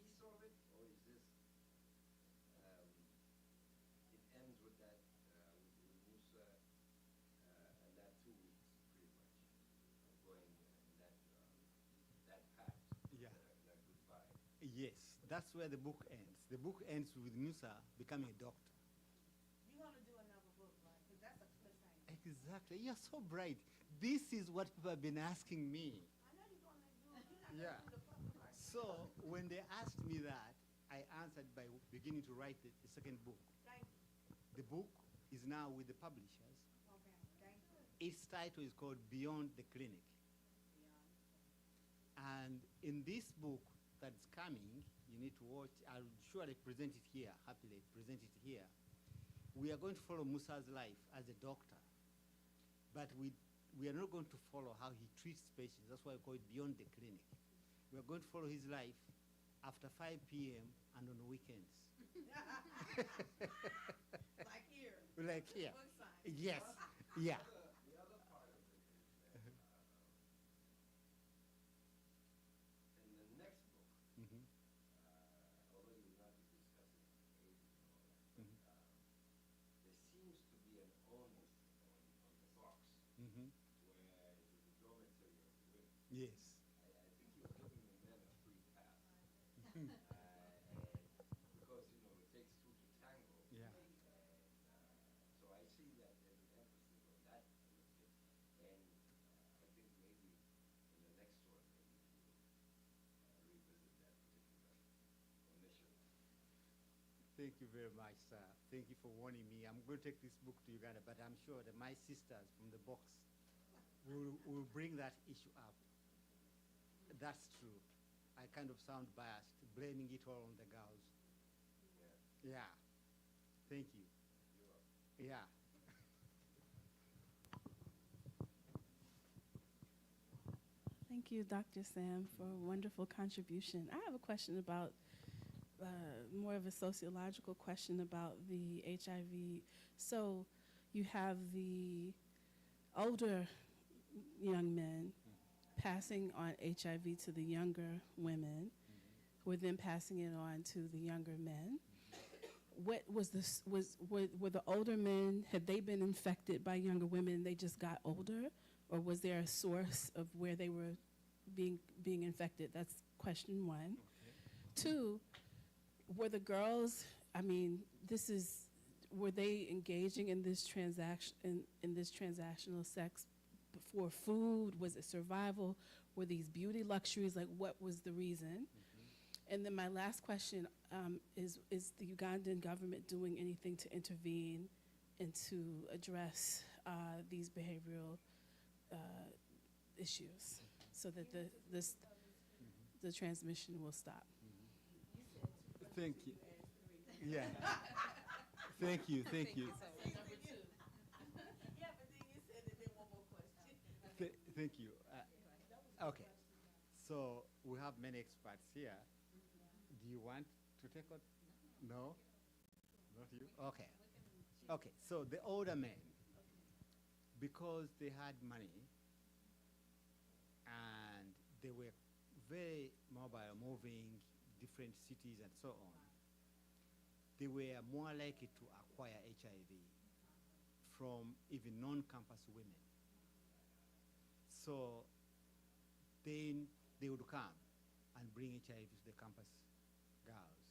piece of it, or is this? It ends with that with Musa and that 2 weeks, pretty much, going in that path. Yeah. That goodbye. Yes, that's where the book ends. The book ends with Musa becoming a doctor. You're going to do another book, right? Because that's a cliffhanger. Exactly. You're so bright. This is what people have been asking me. I know you're going to do it. Yeah. So when they asked me that, I answered by beginning to write the second book. Thank you. The book is now with the publishers. Okay, thank you. Its title is called Beyond the Clinic. And in this book that's coming, you need to watch. I'll surely present it here, happily present it here. We are going to follow Musa's life as a doctor, but we are not going to follow how he treats patients. That's why we call it Beyond the Clinic. We are going to follow his life after 5 p.m. and on weekends. Like here. Like here. Book sign. Yes. Yeah. The other part of it is that in the next book, Mm-hmm. although you're not discussing AIDS and all that, but Mhm. there seems to be an onus on the box Mm-hmm. where it was a dormitory of women. Yes. I think you're giving the men a free pass. Hmm. Because, it takes 2 to tango. Yeah. And so I see that there's an emphasis on that a little bit. And I think maybe in the next one, maybe you will revisit that particular omission. Thank you very much, sir. Thank you for warning me. I'm going to take this book to Uganda, but I'm sure that my sisters from the box will bring that issue up. That's true. I kind of sound biased, blaming it all on the girls. Yeah. Yeah. Thank you. You're welcome. Yeah. Thank you, Dr. Sam, for a wonderful contribution. I have a question about more of a sociological question about the HIV. So you have the older young men passing on HIV to the younger women, who are then passing it on to the younger men. What was this? Were the older men, had they been infected by younger women and they just got older, or was there a source of where they were being infected? That's question one. Two, were the girls, I mean, were they engaging in this transaction, in this transactional sex for food? Was it survival? Were these beauty luxuries? Like, what was the reason? And then my last question is the Ugandan government doing anything to intervene and to address these behavioral issues so that the transmission will stop? Thank you. Yeah. Thank you. Thank you. Thank you. Okay. So we have many experts here. Do you want to take it? No? Not you? Okay. Okay. So the older men, because they had money and they were very mobile, moving different cities and so on, they were more likely to acquire HIV from even non-campus women. So then they would come and bring HIV to the campus girls.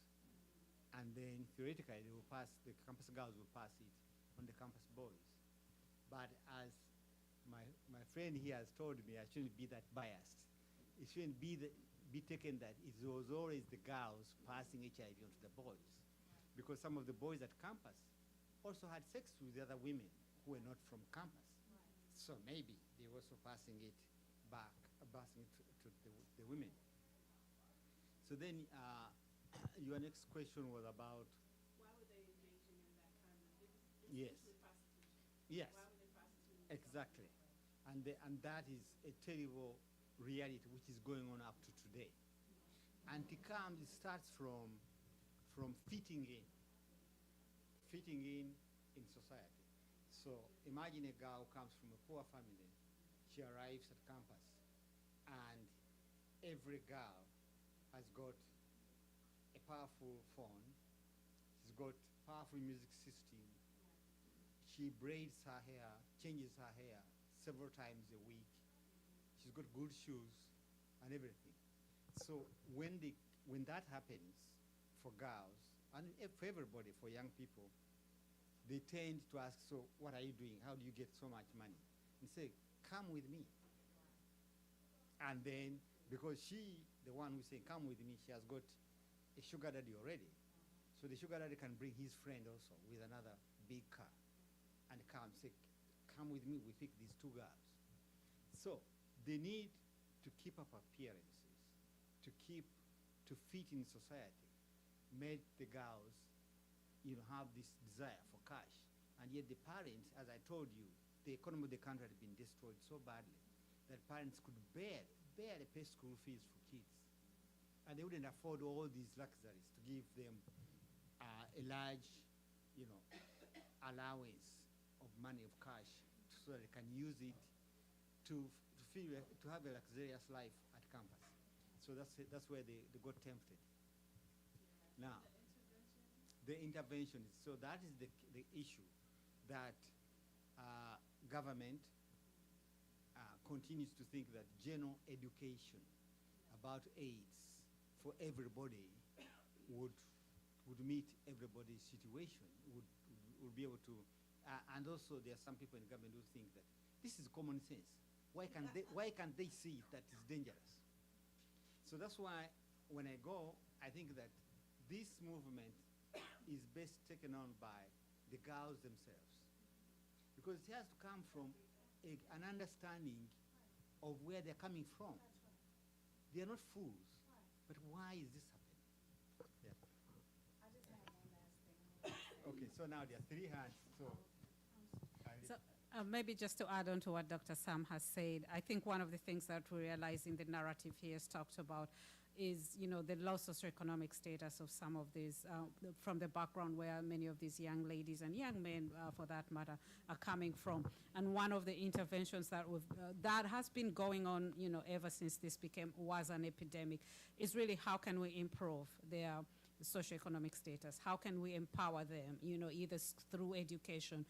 And then theoretically, they will pass, the campus girls will pass it on the campus boys. But as my friend here has told me, I shouldn't be that biased. It shouldn't be taken that it was always the girls passing HIV onto the boys. Because some of the boys at campus also had sex with the other women who were not from campus. So maybe they were also passing it back, passing it to the women. So then your next question was about Why were they engaging in that kind of yes. prostitution? Yes. Why were they prostituting? Exactly. And that is a terrible reality which is going on up to today. Anti-CAM starts from fitting in society. So imagine a girl who comes from a poor family. She arrives at campus, and every girl has got a powerful phone. She's got powerful music system. She braids her hair, changes her hair several times a week. She's got good shoes and everything. So when that happens for girls, and for everybody, for young people, they tend to ask, so what are you doing? How do you get so much money? And say, come with me. And then, because she, the one who's saying, come with me, she has got a sugar daddy already. So the sugar daddy can bring his friend also with another big car and come say, come with me, we pick these two girls. So they need to keep up appearances, to fit in society, made the girls, have this desire for cash. And yet the parents, as I told you, the economy of the country had been destroyed so badly that parents could barely pay school fees for kids. And they wouldn't afford all these luxuries to give them a large, allowance of money, of cash, so that they can use it to have a luxurious life at campus. So that's where they got tempted. Now, the intervention. So that is the issue that government continues to think that general education about AIDS for everybody would meet everybody's situation, would be able to, and also there are some people in government who think that this is common sense. Why can't they see that it's dangerous? So that's why when I go, I think that this movement is best taken on by the girls themselves, because it has to come from an understanding of where they're coming from. They are not fools, but why is this happening? Yeah. I just have one last thing. Okay, so now there are 3 hands. So maybe just to add on to what Dr. Sam has said, I think one of the things that we realize in the narrative he has talked about is, the low socioeconomic status of some of these, from the background where many of these young ladies and young men, for that matter, are coming from. And one of the interventions that has been going on, ever since this was an epidemic, is really how can we improve their socioeconomic status? How can we empower them, either through education,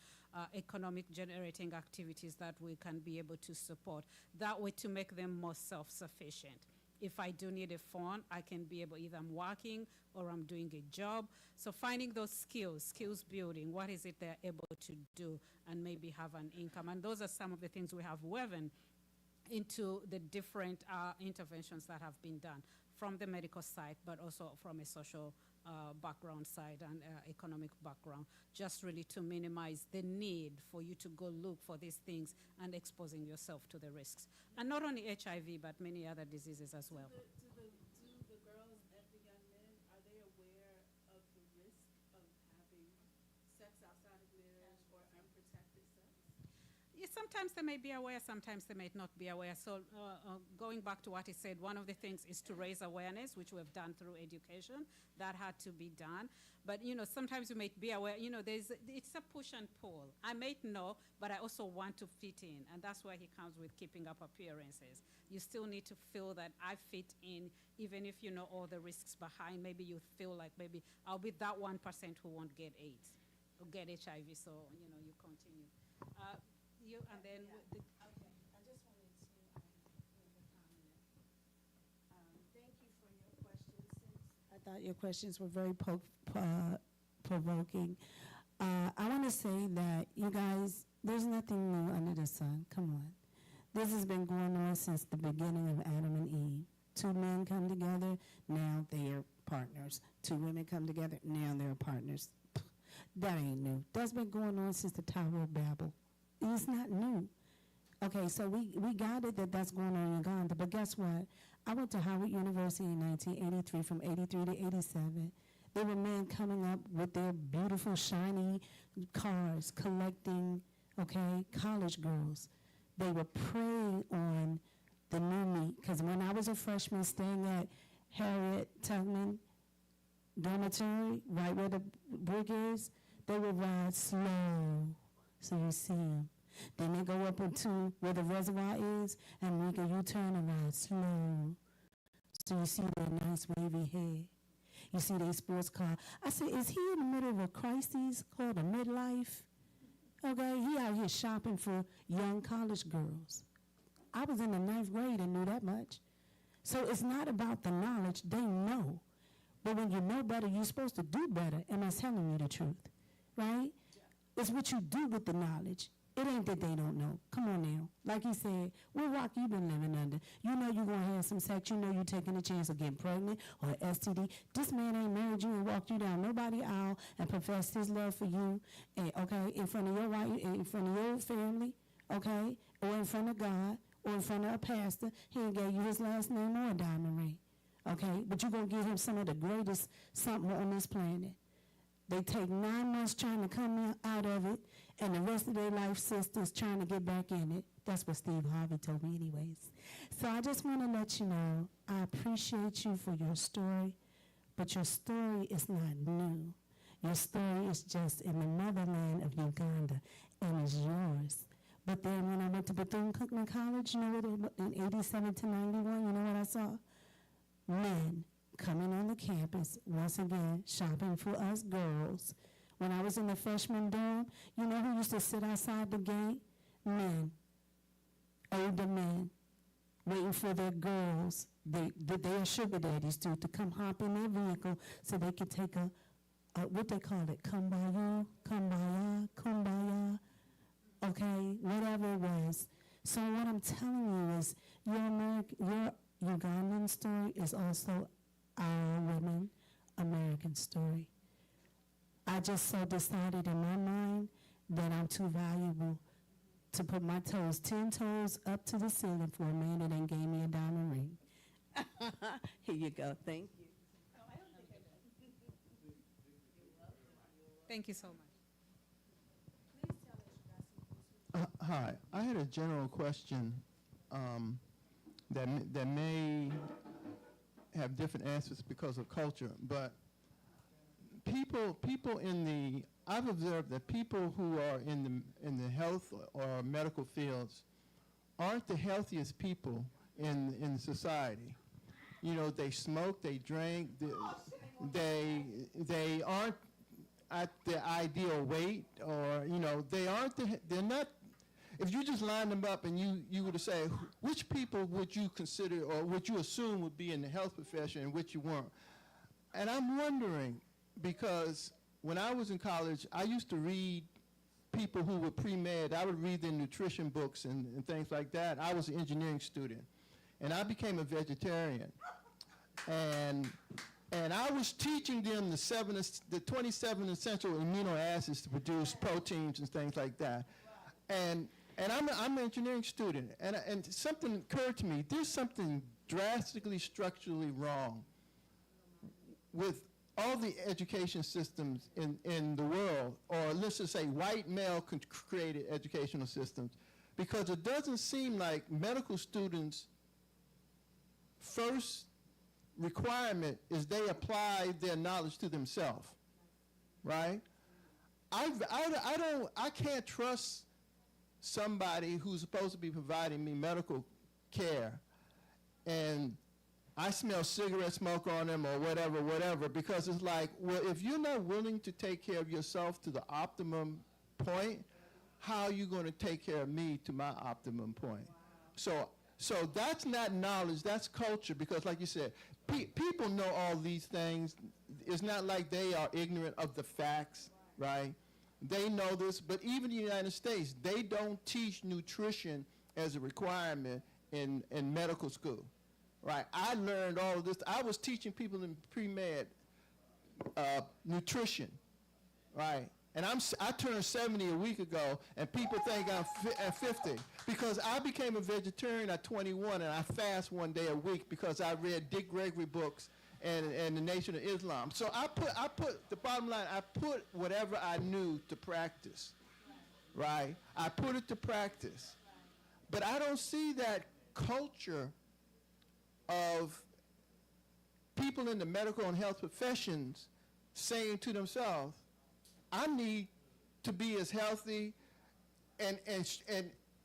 economic generating activities that we can be able to support, that way to make them more self-sufficient. If I do need a phone, I can be able, either I'm working or I'm doing a job. So finding those skills building, what is it they're able to do, and maybe have an income. And those are some of the things we have woven into the different interventions that have been done from the medical side, but also from a social background side and economic background, just really to minimize the need for you to go look for these things and exposing yourself to the risks. And not only HIV, but many other diseases as well. Do the girls and the young men, are they aware of the risk of having sex outside of marriage or unprotected sex? Yeah, sometimes they may be aware, sometimes they may not be aware. So going back to what he said, one of the things is to raise awareness, which we've done through education. That had to be done. But, sometimes you may be aware, it's a push and pull. I may know, but I also want to fit in. And that's where he comes with keeping up appearances. You still need to feel that I fit in, even if you know all the risks behind. Maybe you feel like maybe I'll be that 1% who won't get AIDS or get HIV. So, you continue. And then Okay, I just wanted to make a comment. Thank you for your questions. I thought your questions were very provoking. I want to say that, you guys, there's nothing new under the sun. Come on. This has been going on since the beginning of Adam and Eve. Two men come together, now they're partners. Two women come together, now they're partners. That ain't new. That's been going on since the Tower of Babel. It's not new. Okay, so we got it that that's going on in Uganda, but guess what? I went to Howard University in 1983, from 83 to 87. There were men coming up with their beautiful, shiny cars, collecting, college girls. They were preying on the new meat, because when I was a freshman staying at Harriet Tubman Dormitory, right where the brick is, they would ride slow. So you see them. Then they go up into where the reservoir is and make a U-turn and ride slow. So you see their nice wavy hair. You see their sports car. I said, is he in the middle of a crisis called a midlife? Okay, he out here shopping for young college girls. I was in the 9th grade and knew that much. So it's not about the knowledge. They know. But when you know better, you're supposed to do better. Am I telling you the truth? Right? It's what you do with the knowledge. It ain't that they don't know. Come on now. Like he said, what rock you been living under? You know you're going to have some sex. You know you're taking a chance of getting pregnant or STD. This man ain't married you and walked you down nobody's aisle and professed his love for you, and, in front of your wife, in front of your family, or in front of God, or in front of a pastor. He ain't gave you his last name or a diamond ring, But you're going to give him some of the greatest something on this planet. They take 9 months trying to come out of it, and the rest of their life sisters trying to get back in it. That's what Steve Harvey told me anyways. So I just want to let you know, I appreciate you for your story, but your story is not new. Your story is just in the motherland of Uganda, and it's yours. But then when I went to Bethune-Cookman College, you know what, in 87 to 91, you know what I saw? Men coming on the campus, once again, shopping for us girls. When I was in the freshman dorm, you know who used to sit outside the gate? Men, older men, waiting for their girls, their sugar daddies to come hop in their vehicle so they could take a what they call it, kumbaya, whatever it was. So what I'm telling you is your Ugandan story is also our women American story. I just so decided in my mind that I'm too valuable to put my toes, 10 toes up to the ceiling for a man that ain't gave me a diamond ring. Here you go. Thank you. Thank you so much. Hi, I had a general question that may have different answers because of culture, but I've observed that people who are in the health or medical fields aren't the healthiest people in society. You know, they smoke, they drink, they aren't at the ideal weight, or, you know, they're not, if you just line them up and you were to say, which people would you consider or would you assume would be in the health profession and which you weren't? And I'm wondering, because when I was in college, I used to read people who were pre-med. I would read their nutrition books and things like that. I was an engineering student, and I became a vegetarian. And I was teaching them the 27 essential amino acids to produce proteins and things like that. And I'm an engineering student, and something occurred to me. There's something drastically structurally wrong with all the education systems in the world, or let's just say white male-created educational systems, because it doesn't seem like medical students' first requirement is they apply their knowledge to themselves, right? I can't trust somebody who's supposed to be providing me medical care, and I smell cigarette smoke on them or whatever, because it's like, well, if you're not willing to take care of yourself to the optimum point, how are you going to take care of me to my optimum point? So that's not knowledge, that's culture, because like you said, people know all these things. It's not like they are ignorant of the facts, right? They know this, but even in the United States, they don't teach nutrition as a requirement in medical school. Right, I learned all of this. I was teaching people in pre-med nutrition, right? And I turned 70 a week ago, and people think I'm 50 because I became a vegetarian at 21, and I fast one day a week because I read Dick Gregory books and the Nation of Islam. So I put the bottom line. I put whatever I knew to practice, right? I put it to practice, but I don't see that culture of people in the medical and health professions saying to themselves, I need to be as healthy and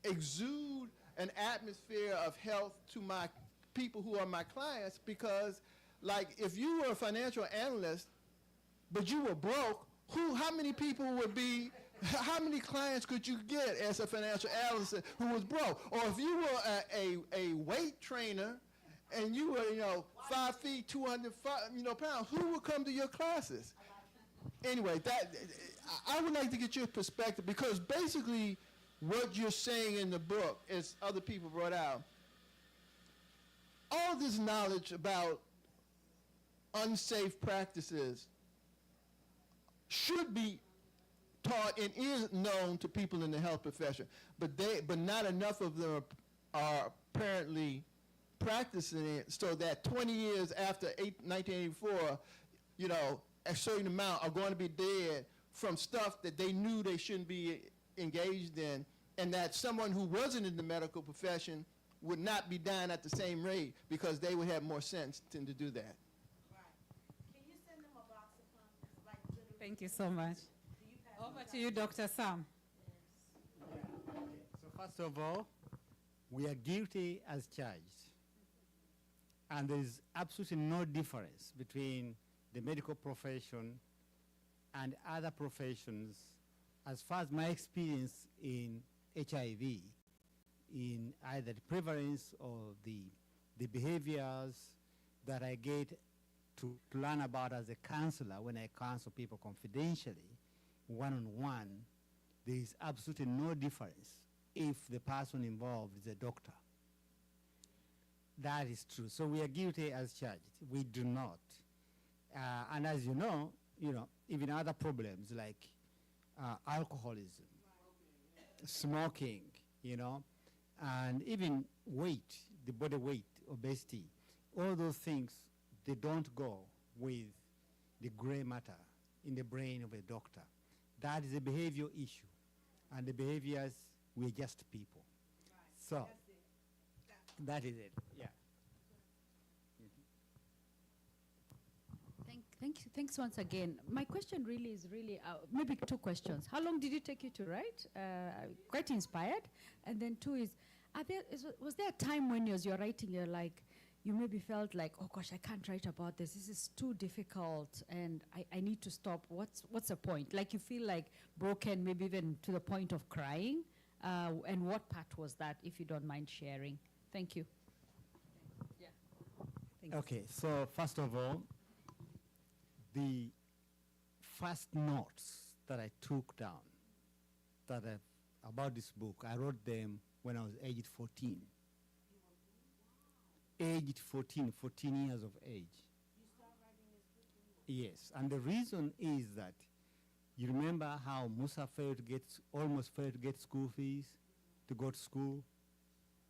exude an atmosphere of health to my people who are my clients, because like if you were a financial analyst but you were broke, how many people would be, how many clients could you get as a financial analyst who was broke? Or if you were a weight trainer and you were, 5 feet, 200 pounds, who would come to your classes? Anyway, I would like to get your perspective, because basically what you're saying in the book, as other people brought out, all this knowledge about unsafe practices should be taught and is known to people in the health profession, but not enough of them are apparently practicing it, so that 20 years after 1984, a certain amount are going to be dead from stuff that they knew they shouldn't be engaged in, and that someone who wasn't in the medical profession would not be dying at the same rate because they would have more sense to do that. Can you send them a box of pumpkins? Like literally? Thank you so much. Over to you, Dr. Sam. Okay. So first of all, we are guilty as charged. And there is absolutely no difference between the medical profession and other professions as far as my experience in HIV, in either the prevalence or the behaviors that I get to learn about as a counselor when I counsel people confidentially, one-on-one. There is absolutely no difference if the person involved is a doctor. That is true. So we are guilty as charged. We do not. And as you know, even other problems like alcoholism, smoking, and even weight, the body weight, obesity, all those things, they don't go with the gray matter in the brain of a doctor. That is a behavioral issue. And the behaviors, we're just people. Right. So, that is it, yeah. Thanks once again. My question really is maybe two questions. How long did it take you to write? Quite inspired. And then two is, was there a time when as you're writing, you maybe felt like, oh gosh, I can't write about this. This is too difficult, and I need to stop. What's the point? Like you feel like broken, maybe even to the point of crying. And what part was that, if you don't mind sharing? Thank you. Yeah. Thanks. Okay, so first of all, the first notes that I took down about this book, I wrote them when I was aged 14. Aged 14 years of age. You start writing this book when you... Yes, and the reason is that you remember how Musa almost failed to get school fees to go to school?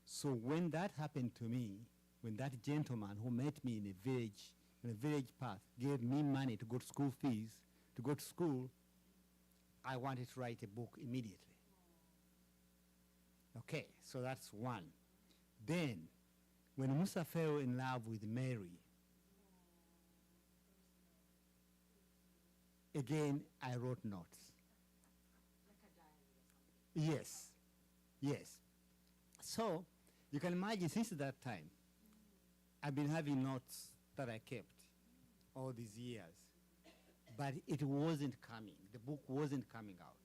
So when that happened to me, when that gentleman who met me in a village path, gave me money to go to school fees, to go to school, I wanted to write a book immediately. Okay, so that's one. Then, when Musa fell in love with Mary, again, I wrote notes. Like a diary or something? Yes. So, you can imagine since that time, I've been having notes that I kept all these years, but it wasn't coming. The book wasn't coming out.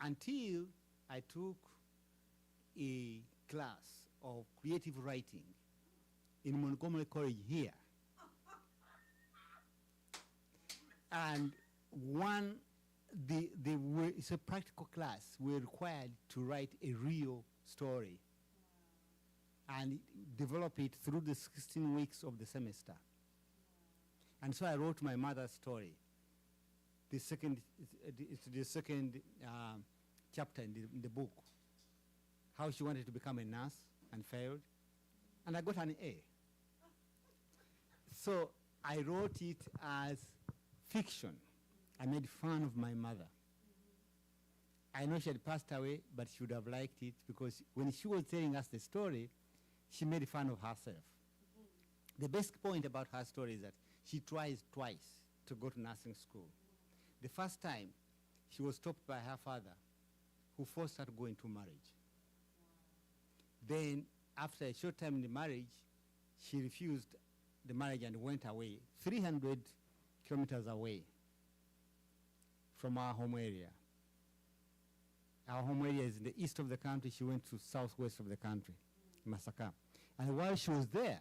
Until I took a class of creative writing in Montgomery College here. And it's a practical class. We're required to write a real story and develop it through the 16 weeks of the semester. And so I wrote my mother's story. The second chapter in the book, how she wanted to become a nurse and failed, and I got an A. So I wrote it as fiction. I made fun of my mother. I know she had passed away, but she would have liked it because when she was telling us the story, she made fun of herself. The best point about her story is that she tries twice to go to nursing school. The first time, she was stopped by her father, who forced her to go into marriage. Then, after a short time in the marriage, she refused the marriage and went away, 300 kilometers away from our home area. Our home area is in the east of the country. She went to southwest of the country, Masaka. And while she was there,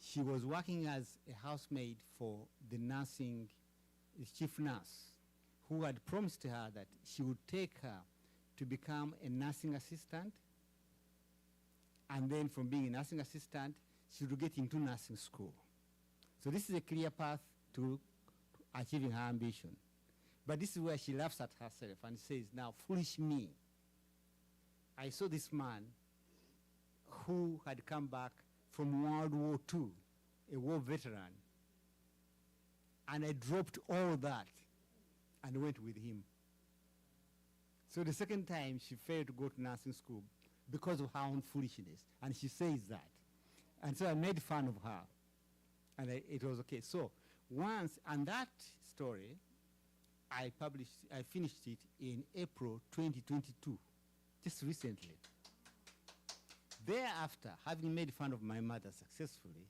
she was working as a housemaid for the chief nurse, who had promised her that she would take her to become a nursing assistant, and then from being a nursing assistant, she would get into nursing school. So this is a clear path to achieving her ambition. But this is where she laughs at herself and says, now, foolish me. I saw this man who had come back from World War II, a war veteran, and I dropped all that and went with him. So the second time, she failed to go to nursing school because of her own foolishness, and she says that. And so I made fun of her, and it was okay. So once, and that story, I finished it in April 2022, just recently. Thereafter, having made fun of my mother successfully,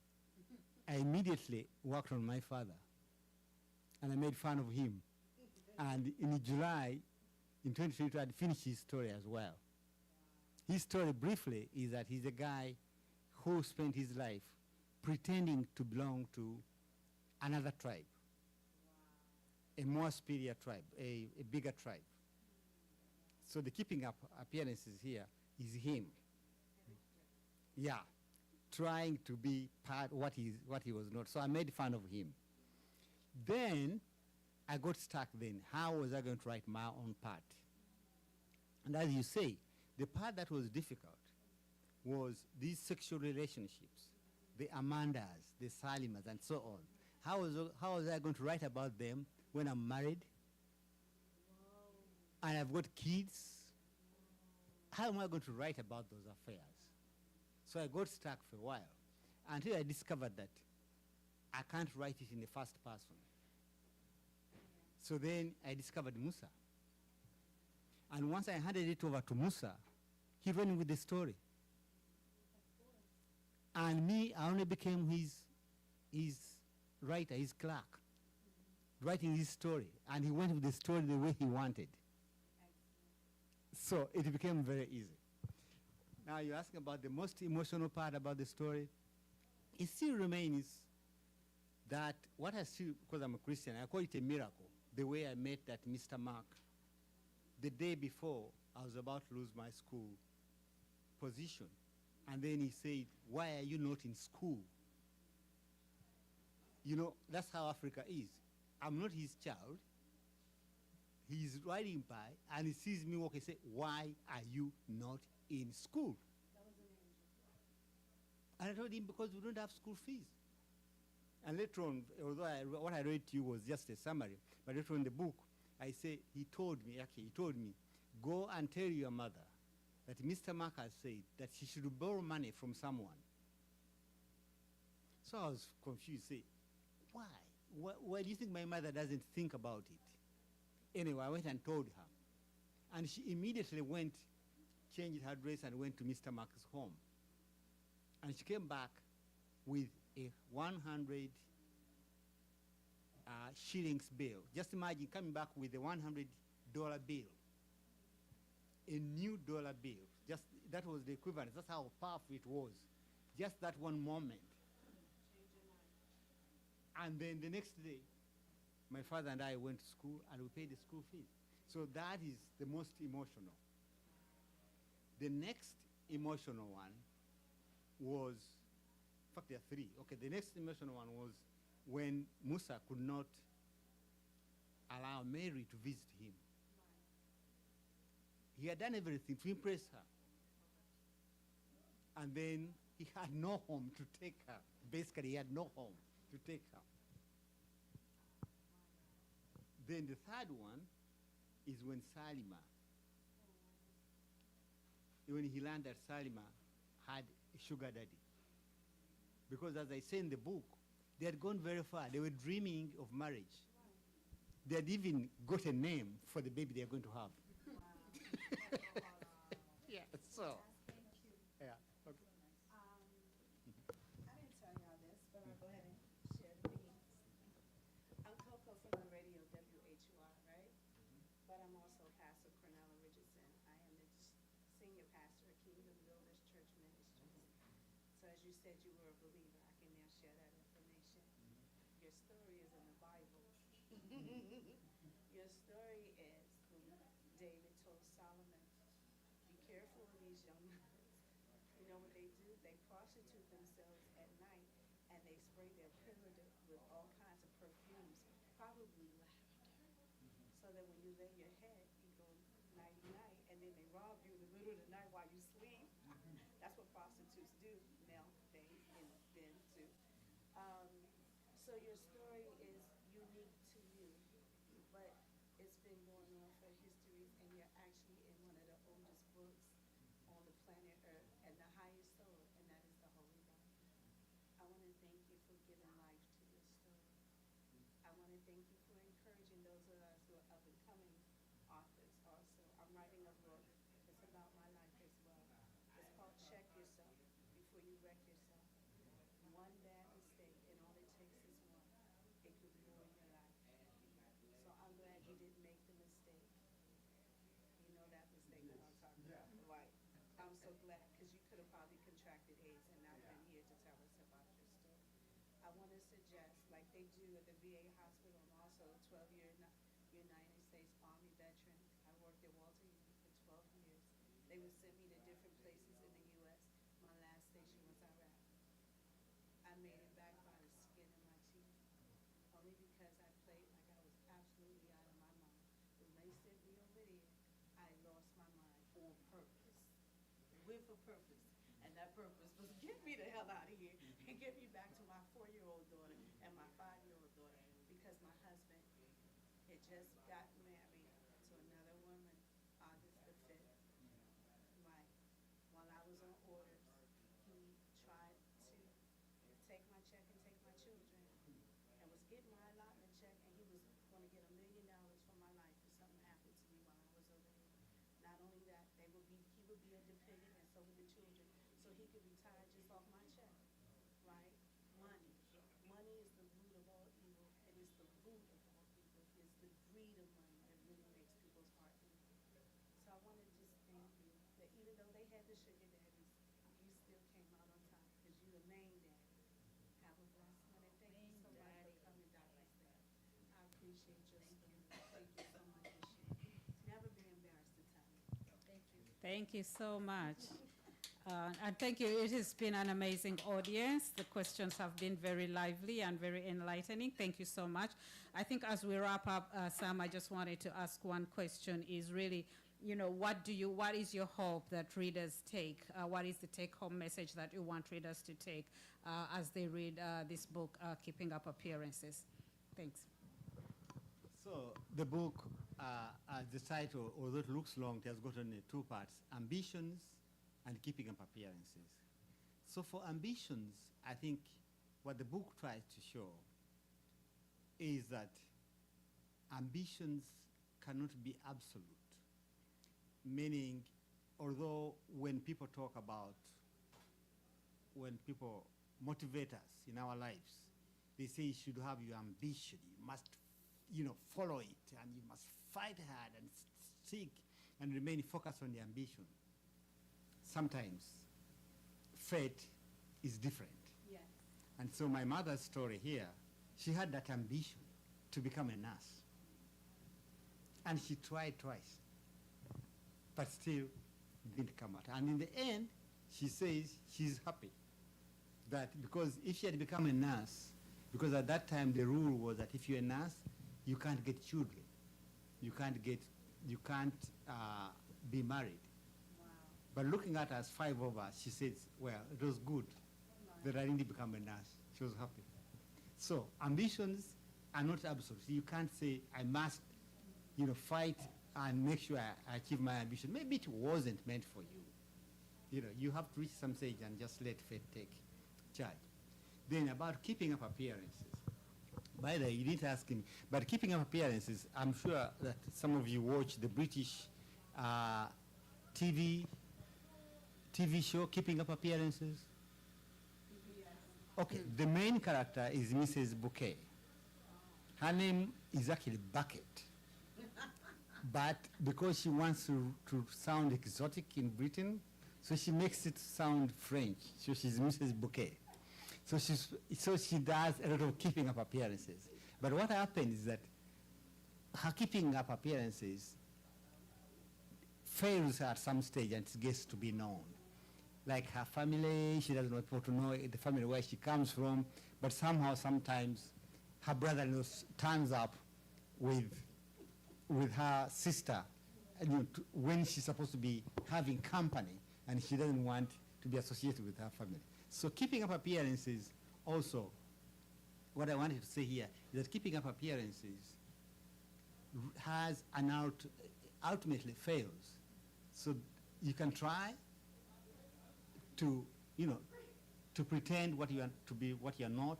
I immediately worked on my father, and I made fun of him. And in July, in 2022, I finished his story as well. His story, briefly, is that he's a guy who spent his life pretending to belong to another tribe, a more superior tribe, a bigger tribe. So the keeping up appearances here is him. Yeah, trying to be part what he was not. So I made fun of him. Then I got stuck then. How was I going to write my own part? And as you say, the part that was difficult was these sexual relationships, the Amandas, the Salimas, and so on. How was I going to write about them when I'm married? And I've got kids? How am I going to write about those affairs? So I got stuck for a while until I discovered that I can't write it in the first person. So then I discovered Musa. And once I handed it over to Musa, he ran with the story. And me, I only became his writer, his clerk, writing his story. And he went with the story the way he wanted. So it became very easy. Now you're asking about the most emotional part about the story. It still remains that what I see, because I'm a Christian, I call it a miracle, the way I met that Mr. Mark. The day before, I was about to lose my school position. And then he said, why are you not in school? You know, that's how Africa is. I'm not his child. He's riding by, and he sees me walk and say, why are you not in school? And I told him, because we don't have school fees. And later on, although what I read to you was just a summary, but later on in the book, I say, he told me, go and tell your mother that Mr. Mark has said that she should borrow money from someone. So I was confused, say, why? Why do you think my mother doesn't think about it? Anyway, I went and told her. And she immediately went, changed her dress and went to Mr. Mark's home. And she came back with a 100 shillings bill. Just imagine coming back with a $100 bill. A new dollar bill. Just that was the equivalent. That's how powerful it was. Just that one moment. And then the next day, my father and I went to school and we paid the school fees. So that is the most emotional. The next emotional one was, in fact, there are three. Okay, the next emotional one was when Musa could not allow Mary to visit him. He had done everything to impress her. And then he had no home to take her. Basically, he had no home to take her. Then the third one is when he learned that Salima had a sugar daddy. Because as I say in the book, they had gone very far. They were dreaming of marriage. They had even got a name for the baby they are going to have. Yeah, so. Yeah, okay. I didn't tell y'all this, but I'll go ahead and share the beans. I'm Coco from the radio WHUR, right? But I'm also Pastor Cornella Richardson. I am the senior pastor at Kingdom Builders Church Ministries. So as you said, you were a believer. I can now share that information. Your story is in the Bible. Your story is when David told Solomon, be careful of these young men. You know what they do? They prostitute themselves at night, and they spray their perimeter with all kinds of perfumes, probably lavender. So that when you lay your head, you go nighty-night, and then they rob you in the middle of the night while you sleep. That's what prostitutes do now, they and then too. So your story is unique to you, but it's been going on for history, and you're actually in one of the oldest books on the planet Earth, and the highest soul, and that is the Holy Bible. I want to thank you for giving life to your story. I want to thank you for encouraging those of us who are up and coming authors also. I'm writing a book. It's about my life as well. It's called Check Yourself Before You Wreck Yourself. One bad mistake, and all it takes is one. It could ruin your life. So I'm glad you didn't make the mistake. You know that mistake that I'm talking about, right? I'm so glad, because you could have probably contracted AIDS and not been here to tell us about your story. I want to suggest, like they do at the VA hospital, I'm also a 12-year United States Army veteran. I worked at Walter Reed for 12 years. They would send me to different places in the U.S. My last station was Iraq. I made it back by the skin of my teeth, only because I played like I was absolutely out of my mind. When they sent me over there, I lost my mind on purpose, with a purpose. And that purpose was get me the hell out of here and get me back to my 4-year-old daughter and my 5-year-old daughter, because my husband had just got married to another woman August the 5th. Right. While I was on orders, he tried to take my check and take my children. over the children, so he could retire just off my check, right? Money. Money is the root of all evil, and it's the root of all evil. It's the greed of money that really makes people's heart evil. So I want to just thank you that even though they had the sugar daddies, you still came out on top because you the main daddy. Have a blessed one, and thank you so much for coming, Dr. Stan. I appreciate your story. Thank you so much for sharing. Never be embarrassed to tell me. Thank you. Thank you so much. And thank you. It has been an amazing audience. The questions have been very lively and very enlightening. Thank you so much. I think as we wrap up, Sam, I just wanted to ask one question is really, you know, what is your hope that readers take? What is the take-home message that you want readers to take as they read this book, Keeping Up Appearances? Thanks. So the book, as the title, although it looks long, it has gotten two parts, ambitions and keeping up appearances. So for ambitions, I think what the book tries to show is that ambitions cannot be absolute, meaning although when people talk about, when people motivate us in our lives, they say you should have your ambition, you must follow it, and you must fight hard and seek and remain focused on the ambition. Sometimes fate is different. Yes. And so my mother's story here, she had that ambition to become a nurse. And she tried twice, but still didn't come out. And in the end, she says she's happy that because if she had become a nurse, because at that time the rule was that if you're a nurse, you can't get children. You can't be married. Wow. But looking at us, 5 of us, she says, well, it was good that I didn't become a nurse. She was happy. So ambitions are not absolute. You can't say, I must, fight and make sure I achieve my ambition. Maybe it wasn't meant for you. You have to reach some stage and just let fate take charge. Then about keeping up appearances. By the way, you didn't ask him, but keeping up appearances, I'm sure that some of you watch the British TV show, Keeping Up Appearances. Okay, the main character is Mrs. Bouquet. Her name is actually Bucket. But because she wants to sound exotic in Britain, so she makes it sound French. So she's Mrs. Bouquet. So she does a lot of keeping up appearances. But what happens is that her keeping up appearances fails at some stage and it gets to be known. Like her family, she doesn't want people to know the family where she comes from, but somehow, sometimes, her brother-in-law turns up with her sister when she's supposed to be having company, and she doesn't want to be associated with her family. So keeping up appearances also, what I wanted to say here is that keeping up appearances has ultimately fails. So you can try to pretend what you are to be, what you are not,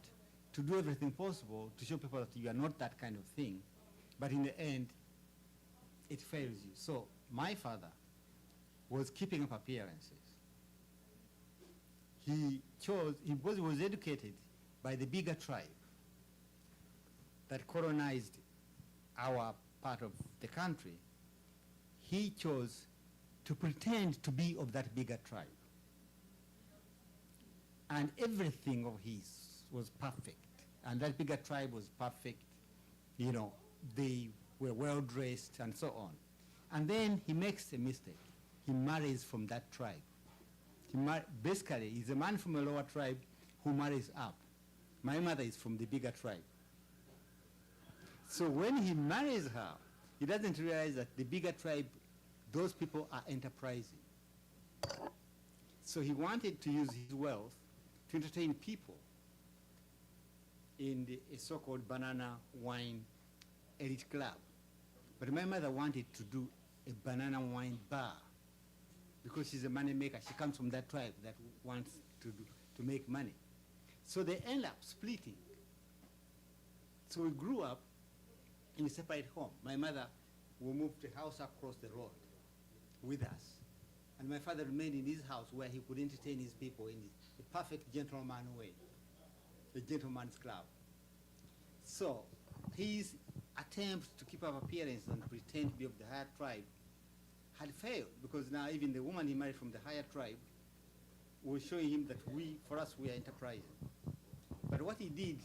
to do everything possible to show people that you are not that kind of thing, but in the end, it fails you. So my father was keeping up appearances. Because he was educated by the bigger tribe that colonized our part of the country. He chose to pretend to be of that bigger tribe. And everything of his was perfect. And that bigger tribe was perfect. They were well-dressed and so on. And then he makes a mistake. He marries from that tribe. Basically, he's a man from a lower tribe who marries up. My mother is from the bigger tribe. So when he marries her, he doesn't realize that the bigger tribe, those people are enterprising. So he wanted to use his wealth to entertain people in a so-called banana wine elite club. But my mother wanted to do a banana wine bar because she's a money maker. She comes from that tribe that wants to make money. So they end up splitting. So we grew up in a separate home. My mother will move to a house across the road with us. And my father remained in his house where he could entertain his people in a perfect gentleman way, a gentleman's club. So his attempt to keep up appearance and pretend to be of the higher tribe had failed, because now even the woman he married from the higher tribe was showing him that for us, we are enterprising. But what he did,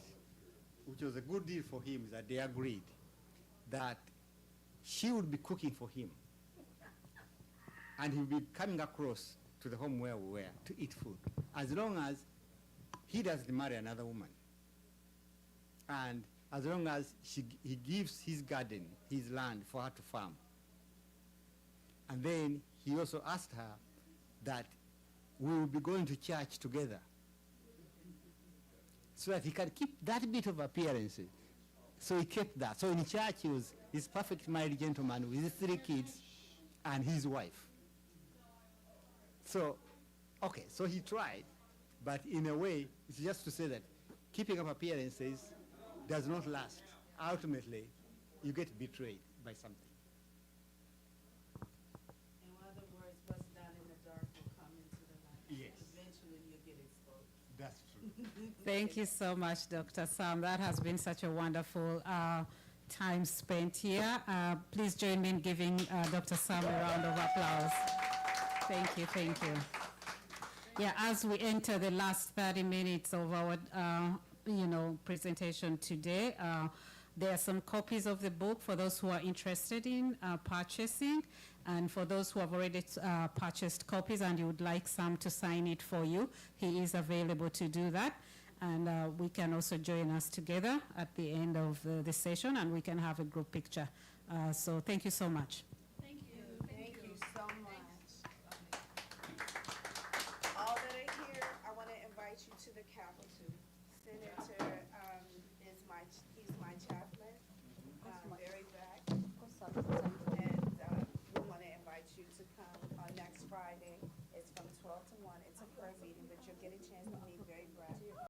which was a good deal for him, is that they agreed that she would be cooking for him. And he would be coming across to the home where we were to eat food, as long as he doesn't marry another woman. And as long as he gives his garden, his land, for her to farm. And then he also asked her that we will be going to church together, so that he can keep that bit of appearances. So he kept that. So in church, he was his perfect married gentleman with his 3 kids and his wife. So, okay, so he tried, but in a way, it's just to say that keeping up appearances does not last. Ultimately, you get betrayed by something. In other words, what's done in the dark will come into the light. Yes. Eventually, you'll get exposed. That's true. Thank you so much, Dr. Sam. That has been such a wonderful time spent here. Please join me in giving Dr. Sam a round of applause. Thank you, thank you. Yeah, as we enter the last 30 minutes of our presentation today, there are some copies of the book for those who are interested in purchasing, and for those who have already purchased copies and you would like Sam to sign it for you, he is available to do that. And we can also join us together at the end of the session, and we can have a group picture. So thank you so much. Thank you so much. All that are here, I want to invite you to the Capitol. Senator he's my chaplain, very back. And we want to invite you to come next Friday. It's from 12 to 1. It's a prayer meeting, but you'll get a chance to meet